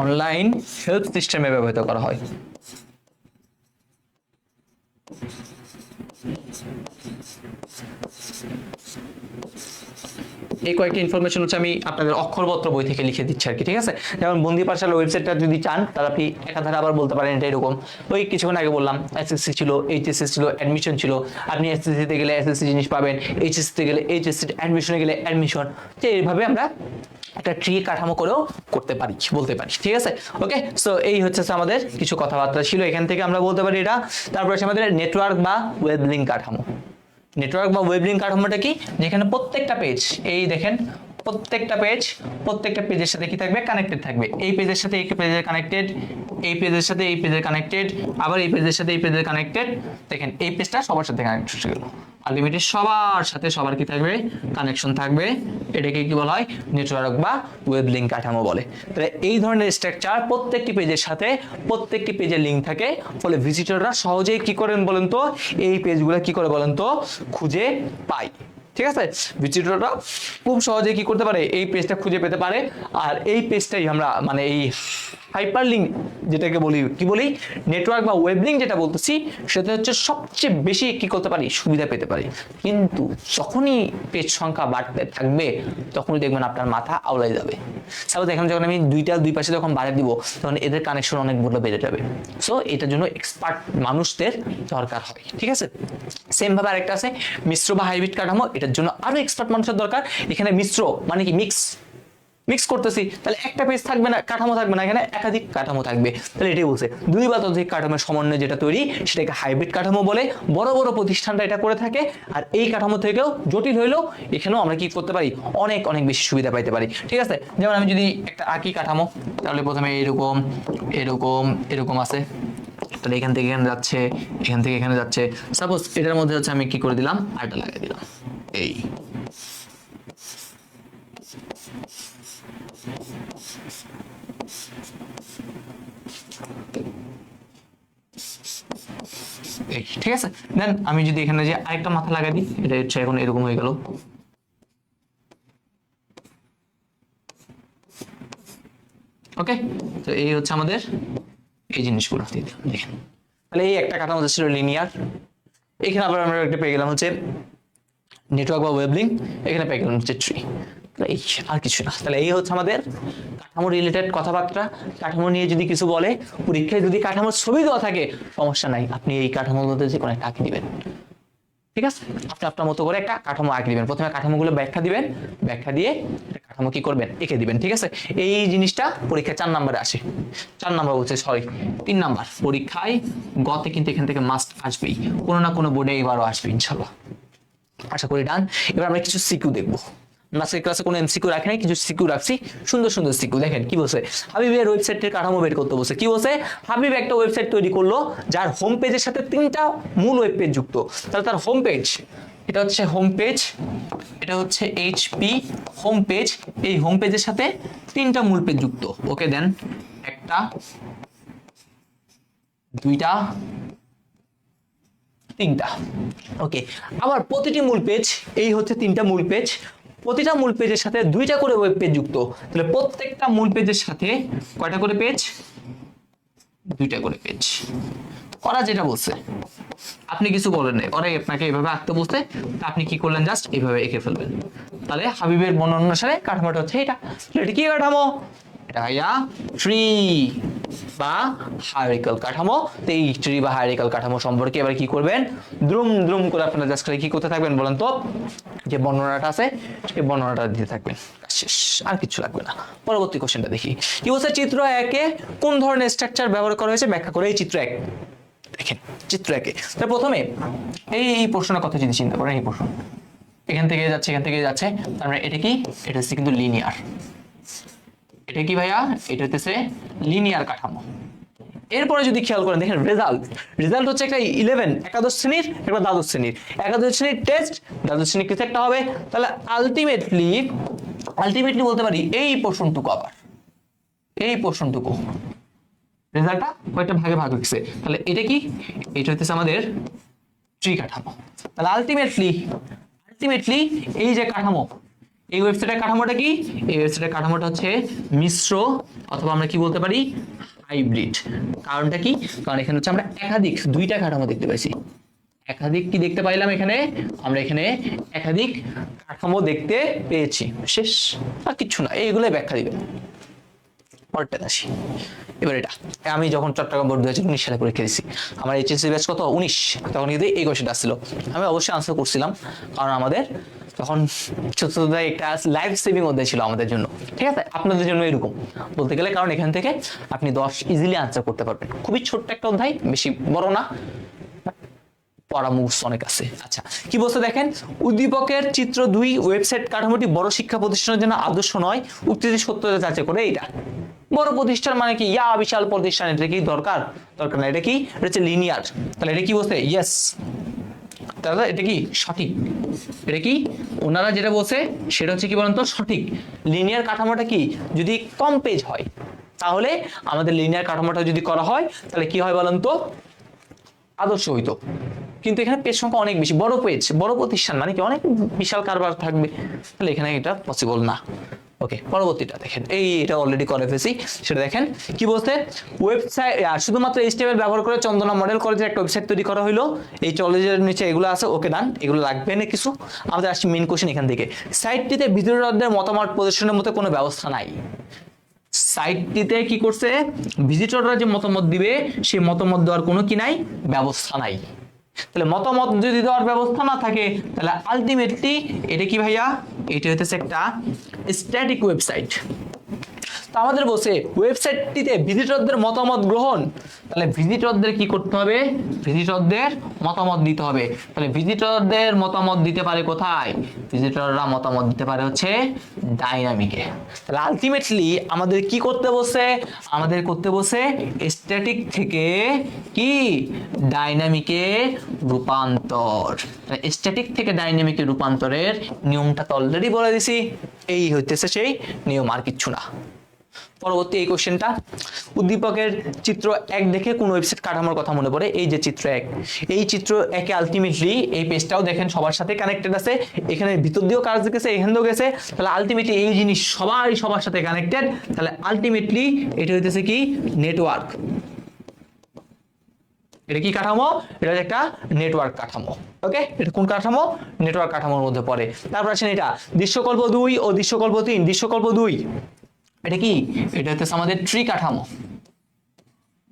অনলাইন হেল্প সিস্টেমে ব্যবহৃত করা হয়। এই কয়েকটা ইনফরমেশন হচ্ছে আমি আপনাদের অক্ষরপত্র বই থেকে লিখে দিচ্ছি আর কি, ঠিক আছে। যেমন বন্দি পাঠশালা ওয়েবসাইটটা যদি চান তাহলে আপনি একাধারে আবার বলতে পারেন এটা এরকম। ওই কিছুক্ষণ আগে বললাম এসএসসি ছিল, এইচএসসি ছিল, অ্যাডমিশন ছিল, আপনি এসএসসি তে গেলে এসএসসি জিনিস পাবেন, এইচএসসি তে গেলে এইচএসসি, অ্যাডমিশনে গেলে অ্যাডমিশন। তো এইভাবে আমরা একটা ট্রি কাঠামো করেও করতে পারি, বলতে পারি, ঠিক আছে। ওকে, সো এই হচ্ছে আমাদের কিছু কথাবার্তা ছিল, এখান থেকে আমরা বলতে পারি এটা। তারপরে আছে আমাদের নেটওয়ার্ক বা ওয়েব লিঙ্ক কাঠামো। নেটওয়ার্ক বা ওয়েব লিঙ্ক কাঠামোটা কি, যেখানে প্রত্যেকটা পেজ, এই দেখেন প্রত্যেকটা পেজের সাথে কি থাকবে, কানেক্টেড থাকবে। এই পেজের সাথে এই পেজের কানেক্টেড, এই পেজের সাথে এই পেজের কানেক্টেড, আবার এই পেজের সাথে এই পেজের কানেক্টেড। দেখেন এই পেজটা সবার সাথে কানেক্ট হয়ে গেল, আলটিমেটলি সবার সাথে সবার কি থাকবে, কানেকশন থাকবে। এটাকে কি বলা হয়, নেটওয়ার্ক বা ওয়েব লিঙ্ক কাঠামো বলে। তাহলে এই ধরনের স্ট্রাকচার প্রত্যেকটি পেজের সাথে প্রত্যেকটি পেজের লিঙ্ক থাকে, ফলে ভিজিটররা সহজেই কি করেন বলেন তো, এই পেজগুলো কি করে বলেন তো, খুঁজে পায়, ঠিক আছে। ভিজিটররা খুব সহজে কি করতে পারে, এই পেজটা খুঁজে পেতে পারে। আর এই পেজটাই আমরা মানে এই হাইপার লিঙ্ক যেটাকে বলি, কি বলি, নেটওয়ার্ক বা ওয়েব লিঙ্ক যেটা বলতেছি, সেটা হচ্ছে সবচেয়ে বেশি কি করতে পারি, সুবিধা পেতে পারি। কিন্তু যখনই পেজ সংখ্যা বাড়তে থাকবে তখনই দেখবেন আপনার মাথা আওলাই যাবে। সাপোজ এখানে যখন আমি দুই পাশে যখন বাড়িয়ে দিব তখন এদের কানেকশন অনেকগুলো বেড়ে যাবে। সো এটার জন্য এক্সপার্ট মানুষদের দরকার হয়, ঠিক আছে। সেম ভাবে আরেকটা আছে মিশ্র বা হাইব্রিড কাঠামো, এটার জন্য আরো এক্সপার্ট মানুষের দরকার। এখানে মিশ্র মানে কি, মিক্স করতেছি, তাহলে একটা পেজ থাকবে না, কাঠামো থাকবে না, এখানে একাধিক কাঠামো থাকবে। তাহলে এটাই বলছে দুই বা ততোধিক কাঠামোর সমন্বয়ে যেটা তৈরি সেটাকে হাইব্রিড কাঠামো বলে। বড় বড় প্রতিষ্ঠানরা এটা করে থাকে। আর এই কাঠামো থেকেও জটিল হইলেও এখানেও আমরা কি করতে পারি, অনেক অনেক বেশি সুবিধা পাইতে পারি, ঠিক আছে। যেমন আমি যদি একটা আঁকি কাঠামো, তাহলে প্রথমে এরকম এরকম এরকম আছে, তাহলে এখান থেকে এখানে যাচ্ছে, এখান থেকে এখানে যাচ্ছে। সাপোজ এটার মধ্যে হচ্ছে আমি কি করে দিলাম, আরটা লাগিয়ে দিলাম, এই ঠিক আছে। দেন আমি যদি এখানে যে আরেকটা মাথা লাগাই দিই, এটা হচ্ছে এখন এরকম হয়ে গেল। ওকে, তো এই হচ্ছে আমাদের এই জিনিসগুলো দেখেন। তাহলে এই একটা কাঠামো ছিল লিনিয়ার, এখানে আবার আমরা একটা পেয়ে গেলাম হচ্ছে নেটওয়ার্ক বা ওয়েব লিঙ্ক, এখানে পেয়ে গেলাম হচ্ছে ট্রি, এই আর কিছু না। তাহলে এই হচ্ছে আমাদের কাঠামো রিলেটেড কথাবার্তা। কাঠামো নিয়ে যদি কিছু বলে, পরীক্ষায় যদি কাঠামোর ছবি দেওয়া থাকে সমস্যা নাই, আপনি এই কাঠামোর মধ্যে যে কোনো একটা আঁকি দিবেন, ঠিক আছে। আপনি আপনার মতো করে একটা কাঠামো আঁকি দিবেন, প্রথমে কাঠামোগুলো ব্যাখ্যা দিবেন, ব্যাখ্যা দিয়ে কাঠামো কি করবেন, এঁকে দিবেন, ঠিক আছে। এই জিনিসটা পরীক্ষায় 4 নম্বরে আসে, 4 নম্বর বলছে, সরি 3 নম্বর পরীক্ষায় গতে কিন্তু এখান থেকে মাস্ট আসবেই, কোনো না কোনো বোর্ডে এবারও আসবে ইনশাল্লাহ, আশা করি। ডান, এবার আমরা কিছু সিকিউ দেখবো। আজকের ক্লাসে কোনো এমসিকিউ রাখি নাই, কিছু সিকিউ রাখছি, সুন্দর সুন্দর সিকিউ। দেখেন কি বলছে, হাবিবের ওয়েবসাইটের কাঠামো বের করতে বলছে। কি বলছে, হাবিব একটা ওয়েবসাইট তৈরি করলো যার হোম পেজের সাথে 3টা মূল ওয়েব পেজ যুক্ত। তাহলে তার হোম পেজ, এটা হচ্ছে হোম পেজ, এটা হচ্ছে এইচপি হোম পেজ, এই হোম পেজের সাথে 3টা মূল পেজ যুক্ত। ওকে, দেন একটা, দুইটা, 3টা। ওকে, আবার প্রতিটি মূল পেজ, এই হচ্ছে 3টা মূল পেজ, প্রতিটা মূল পেজের সাথে 2টা করে ওয়েব পেজ যুক্ত। তাহলে প্রত্যেকটা মূল পেজের সাথে কয়টা করে পেজ, 2টা করে পেজ। ওরা যেটা বলছে আপনি কিছু বলেন নাই, ওরাই আপনাকে এইভাবে আঁকতে বলছে, আপনি কি করলেন, জাস্ট এইভাবে এঁকে ফেলবেন। তাহলে হাবিবের বর্ণনা অনুসারে কাঠামোটা হচ্ছে এটা। এটা কি কাঠামো, এটা ভাইয়া ট্রি বা হায়ারিক্যাল কাঠামো। তো এই ট্রি বা হায়ারিক্যাল কাঠামো সম্পর্কে এবার কি করবেন, দ্রুম দ্রুম করে আপনারা জাস্ট কি করতে থাকবেন বলেন তো, যে বর্ণনাটা আছে সেই বর্ণনাটা দিতে থাকবেন, শেষ, আর কিছু লাগবে না। পরবর্তী কোশ্চেনটা দেখি কি বলছে, চিত্র 1-এ কোন ধরনের স্ট্রাকচার ব্যবহার করা হয়েছে ব্যাখ্যা করে। এই চিত্র 1 দেখেন, চিত্র 1-এ তার প্রথমে এই প্রশ্নের কথা যদি চিন্তা করেন, এই প্রশ্ন এখান থেকে যাচ্ছে, এখান থেকে যাচ্ছে, তার মানে এটা কি, এটা হচ্ছে কিন্তু লিনিয়ার। এটা কি ভাইয়া, এটা হচ্ছে লিনিয়ার কাঠামো। এরপরে যদি খেয়াল করেন, দেখেন রেজাল্ট হচ্ছে একটা 11 একাদশ শ্রেণীর, একটা দ্বাদশ শ্রেণীর, একাদশ শ্রেণীর টেস্ট, দ্বাদশ শ্রেণীর কিছু একটা হবে। তাহলে আলটিমেটলি বলতে পারি এই পোর্শনটুকু, আবার এই পোর্শনটুকু রেজাল্টটা কয়েকটা ভাগে ভাগ হচ্ছে। তাহলে এটা কি, এটা হচ্ছে আমাদের ট্রি কাঠামো। তাহলে আলটিমেটলি এই যে কাঠামো, এই ওয়েবসাইটের কাঠামোটা কি, এই ওয়েবসাইটের কাঠামোটা হচ্ছে মিশ্র, অথবা আমরা কি বলতে পারি, হাইব্রিড। কারণটা কি, কারণ এখানে হচ্ছে আমরা একাধিক 2টা কাঠামো দেখতে পাইছি, একাধিক কি দেখতে পাইলাম এখানে, আমরা এখানে একাধিক কাঠামো দেখতে পেয়েছি, শেষ আর কিছু না, এইগুলোই ব্যাখ্যা দিবে। পরেরটা আসি এবার, এটা আমি যখন চট্টগ্রাম বোর্ড 2019 সালে পরীক্ষা দিচ্ছি, আমার এইচএসসি ব্যাচ কত 19, তখন কিন্তু এই কোয়েশ্চেনটা আসছিল, আমি অবশ্যই আনসার করছিলাম, কারণ আমাদের তখন চতুর্থ একটা লাইফ সেভিং অধ্যায় ছিল আমাদের জন্য, ঠিক আছে, আপনাদের জন্য এরকম বলতে গেলে, কারণ এখান থেকে আপনি 10 ইজিলি আনসার করতে পারবেন, খুবই ছোট্ট একটা অধ্যায়, বেশি বড় না, পড়া মুখস্থ অনেক আছে। আচ্ছা কি বলছে দেখেন, উদ্দীপকের চিত্র 2 ওয়েবসাইট কাঠামোটি বড় শিক্ষা প্রতিষ্ঠানের জন্য আদর্শ নয়, উক্তিটি সত্যতা যাচাই করে। এইটা বড় প্রতিষ্ঠান মানে কি, বিশাল প্রতিষ্ঠান, এটা কি দরকার না, এটা কি, এটা হচ্ছে লিনিয়ার, তাহলে এটা কি বলছে, ইয়েস, তাহলে এটা কি সঠিক, এটা কি ওনারা যেটা বলছে সেটা হচ্ছে কি বলেন তো সঠিক। লিনিয়ার কাঠামোটা কি, যদি কম পেজ হয় তাহলে আমাদের লিনিয়ার কাঠামোটা যদি করা হয় তাহলে কি হয় বলেন তো, আদর্শ হইতো, কিন্তু এখানে পেজ সংখ্যা অনেক বেশি, বড় পেজ, বড় প্রতিষ্ঠান মানে কি অনেক বিশাল কারবার থাকবে, তাহলে এখানে এটা পসিবল না। ওকে, পরবর্তীটা দেখেন, এটা অলরেডি করে ফেলেছি, সেটা দেখেন কি বলছে, ওয়েবসাইট শুধুমাত্র HTML ব্যবহার করে চন্দনা মডেল কলেজের একটা ওয়েবসাইট তৈরি করা হলো, এই কলেজের নিচে এগুলো আছে, ওকে ডান, এগুলো লাগবে না কিছু। আমাদের আসছে মেইন কোশ্চেন এখান থেকে, সাইটটিতে ভিজিটরদের মতামত প্রদর্শনের মতো কোনো ব্যবস্থা নাই। সাইটটিতে কি করছে, ভিজিটররা যে মতামত দিবে সেই মতামত দেওয়ার কোনো কি নাই, ব্যবস্থা নাই। তাহলে মতামত যদি দেওয়ার ব্যবস্থা না থাকে তাহলে আলটিমেটলি এটা কি ভাইয়া, এটা হচ্ছে একটা স্ট্যাটিক ওয়েবসাইট। তো আমাদের বলছে ওয়েবসাইটটিতে ভিজিটরদের মতামত গ্রহণ, তাহলে ভিজিটরদের কি করতে হবে, ভিজিটরদের মতামত দিতে হবে, তাহলে ভিজিটরদের মতামত দিতে পারে কোথায়, ভিজিটররা মতামত দিতে পারে হচ্ছে ডাইনামিকে। তাহলে আলটিমেটলি আমাদের কি করতে বসে, আমাদের করতে বসে স্ট্যাটিক থেকে কি ডাইনামিকে রূপান্তর, স্ট্যাটিক থেকে ডাইনামিকে রূপান্তরের নিয়মটা তো অলরেডি বলে দিছি, এই হইতেছে সেই নিয়ম, আর কিচ্ছু না। পরবর্তী এই কোশ্চেনটা, উদ্দীপকের চিত্র 1 দেখে কোন ওয়েবসাইট কাঠামোর কথা মনে পড়ে, এই যে চিত্র 1, এই চিত্র 1-এ আলটিমেটলি এই পেজটাও দেখেন সবার সাথে কানেক্টেড আছে, এখানে ভিতর দিয়েও কাজ গেছে, এখান দিয়েও গেছে, তাহলে আলটিমেটলি এই জিনিস সবাই সবার সাথে কানেক্টেড, তাহলে আলটিমেটলি এটা হইতেছে কি নেটওয়ার্ক, এটা কি কাঠামো, এটা হচ্ছে একটা নেটওয়ার্ক কাঠামো। ওকে, এটা কোন কাঠামো, নেটওয়ার্ক কাঠামোর মধ্যে পড়ে। তারপর আসেন এটা দৃশ্যকল্প 2 ও দৃশ্যকল্প 3, দৃশ্যকল্প 2 এটা কি, এটা হচ্ছে আমাদের ট্রি কাঠামো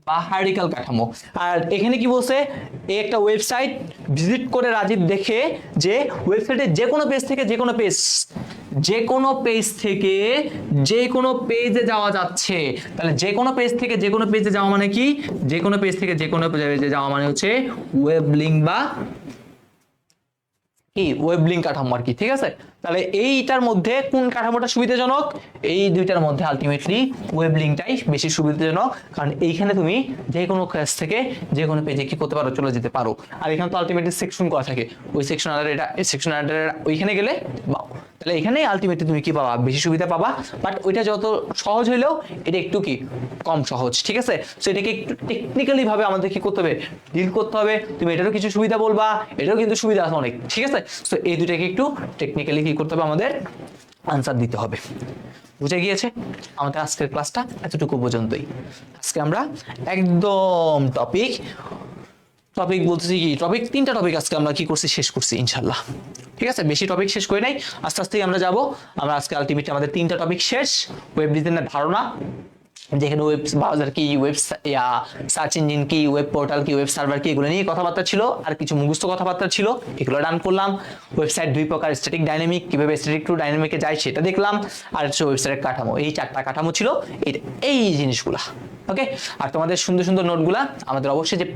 বা হার্ডিক্যাল কাঠামো। আর এখানে কি বলছে, এই একটা ওয়েবসাইট ভিজিট করে রাজীব দেখে যে ওয়েবসাইটের যে কোনো পেজ থেকে যে কোনো পেজ, যে কোনো পেজ থেকে যে কোনো পেজে যাওয়া যাচ্ছে, তাহলে যে কোনো পেজ থেকে যে কোনো পেজে যাওয়া মানে কি, যে কোনো পেজ থেকে যে কোনো পেজে যাওয়া মানে হচ্ছে ওয়েব লিংক বা কি ওয়েব লিংক কাঠামো আর কি, ঠিক আছে। তাহলে এইটার মধ্যে কোন কাঠামোটা সুবিধাজনক, এই দুইটার মধ্যে আলটিমেটলি ওয়েব লিংকটাই বেশি সুবিধাজনক, কারণ এইখানে তুমি যে কোনো কাজ থেকে যে কোনো পেজে কি করতে পারো, চলে যেতে পারো। আর এখানে তো আলটিমেটলি সেকশন করা থাকে, ওই সেকশন আন্ডার এটা, এই সেকশন আন্ডার ওইখানে গেলে বাও, তাহলে এখানে আলটিমেটলি তুমি কি পাবা, বেশি সুবিধা পাবা, বাট ওইটা যত সহজ হইলেও এটা একটু কি কম সহজ, ঠিক আছে। সো এটাকে একটু টেকনিক্যালি ভাবে আমাদের কি করতে হবে, ডিল করতে হবে। তুমি এটারও কিছু সুবিধা বলবা, এটারও কিন্তু সুবিধা আছে অনেক, ঠিক আছে। সো এই দুটাকে একটু টেকনিক্যালি কি করতে হবে, আমাদের আনসার দিতে হবে। বুঝে গিয়েছে, আমাদের আজকের ক্লাসটা এতটুকু পর্যন্তই। আজকে আমরা একদম টপিক বলতেছি কি, টপিক 3টা টপিক আজকে আমরা কি করছি, শেষ করছি ইনশাল্লাহ, ঠিক আছে। বেশি টপিক শেষ করে নাই, আস্তে আস্তে আমরা যাব। আমরা আজকে আলটিমেটলি আমাদের 3টা টপিক শেষ, ওয়েব ডিজাইনের ধারণা, যেখানে ওয়েব ব্রাউজার কি, ওয়েব সার্চ ইঞ্জিন কি, ওয়েব পোর্টাল কি, ওয়েব সার্ভার কি, এগুলো নিয়ে কথাবার্তা ছিল, আর কিছু মুখস্থ কথাবার্তা ছিল, এগুলো ডান করলাম। ওয়েবসাইট 2 প্রকার, স্ট্যাটিক ডাইনামিক, কিভাবে স্ট্যাটিক টু ডাইনামিকে যায় সেটা দেখলাম, আর হচ্ছে ওয়েবসাইটের কাঠামো, এই 4টা কাঠামো ছিল এই জিনিসগুলা। ওকে, আর তোমাদের সুন্দর সুন্দর নোটগুলা আমাদের অবশ্যই যে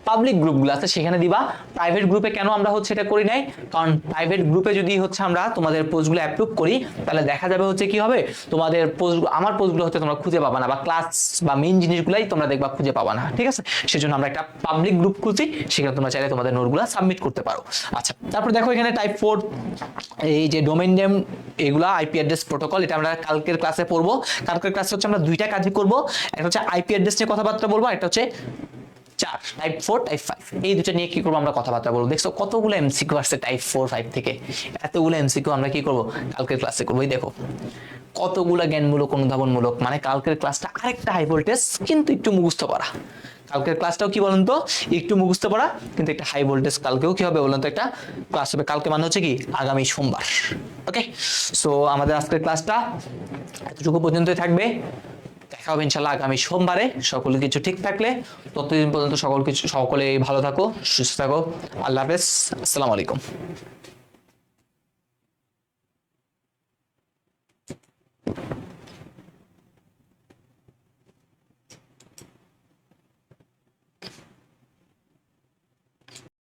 পাবলিক গ্রুপগুলো আছে সেখানে দিবা। প্রাইভেট গ্রুপে কেন আমরা হচ্ছে এটা করি নাই, কারণ প্রাইভেট গ্রুপে যদি হচ্ছে আমরা তোমাদের পোস্টগুলো অ্যাপ্রুভ করি তাহলে দেখা যাবে হচ্ছে কি হবে, তোমাদের পোস্ট, আমার পোস্টগুলো হচ্ছে তোমরা খুঁজে পাবা না, বা ক্লাস বা মেইন জিনিসগুলাই তোমরা দেখবা খুঁজে পাবা না, ঠিক আছে। সেজন্য আমরা একটা পাবলিক গ্রুপ খুঁজি, সেখানে তোমরা চাইলে তোমাদের নোটগুলো সাবমিট করতে পারো। আচ্ছা, তারপর দেখো এখানে টাইপ 4, এই যে ডোমেইন নেম, এগুলা আইপি অ্যাড্রেস প্রোটোকল, এটা আমরা কালকের ক্লাসে পড়বো। কালকের ক্লাসে হচ্ছে আমরা 2টা কাজই করবো, একটা হচ্ছে আইপি অ্যাড্রেস নিয়ে কথাবার্তা বলবো, একটা হচ্ছে টাইপ 4 টাইপ 5, এই দুটো নিয়ে কি করবো আমরা কথাবার্তা বলবো। দেখছো কতগুলো এমসিকিউ আসছে টাইপ 4 5 থেকে, এতগুলো এমসিকিউ আমরা কি করবো কালকের ক্লাসে করবো। এই দেখো কতগুলো জ্ঞানমূলক অনুধাবনমূলক, মানে কালকের ক্লাসটা আরেকটা হাই ভোল্টেজ, কিন্তু একটু মুখস্থ করা, কালকের ক্লাসটাও কি বলুন তো, একটু মুখস্থ পড়া, কিন্তু একটা হাই ভোল্টেজ। কালকেও কি হবে বলুন তো, একটা ক্লাস হবে। কালকে মানে হচ্ছে কি, আগামী সোমবার। ওকে, সো আমাদের আজকের ক্লাসটা এতটুকু পর্যন্তই থাকবে। দেখা হবে ইনশাল্লাহ আগামী সোমবারে। সকল কিছু ঠিক থাকলে ততদিন পর্যন্ত সকলে ভালো থাকো, সুস্থ থাকো। আল্লাহ হাফেজ, আসসালামু আলাইকুম।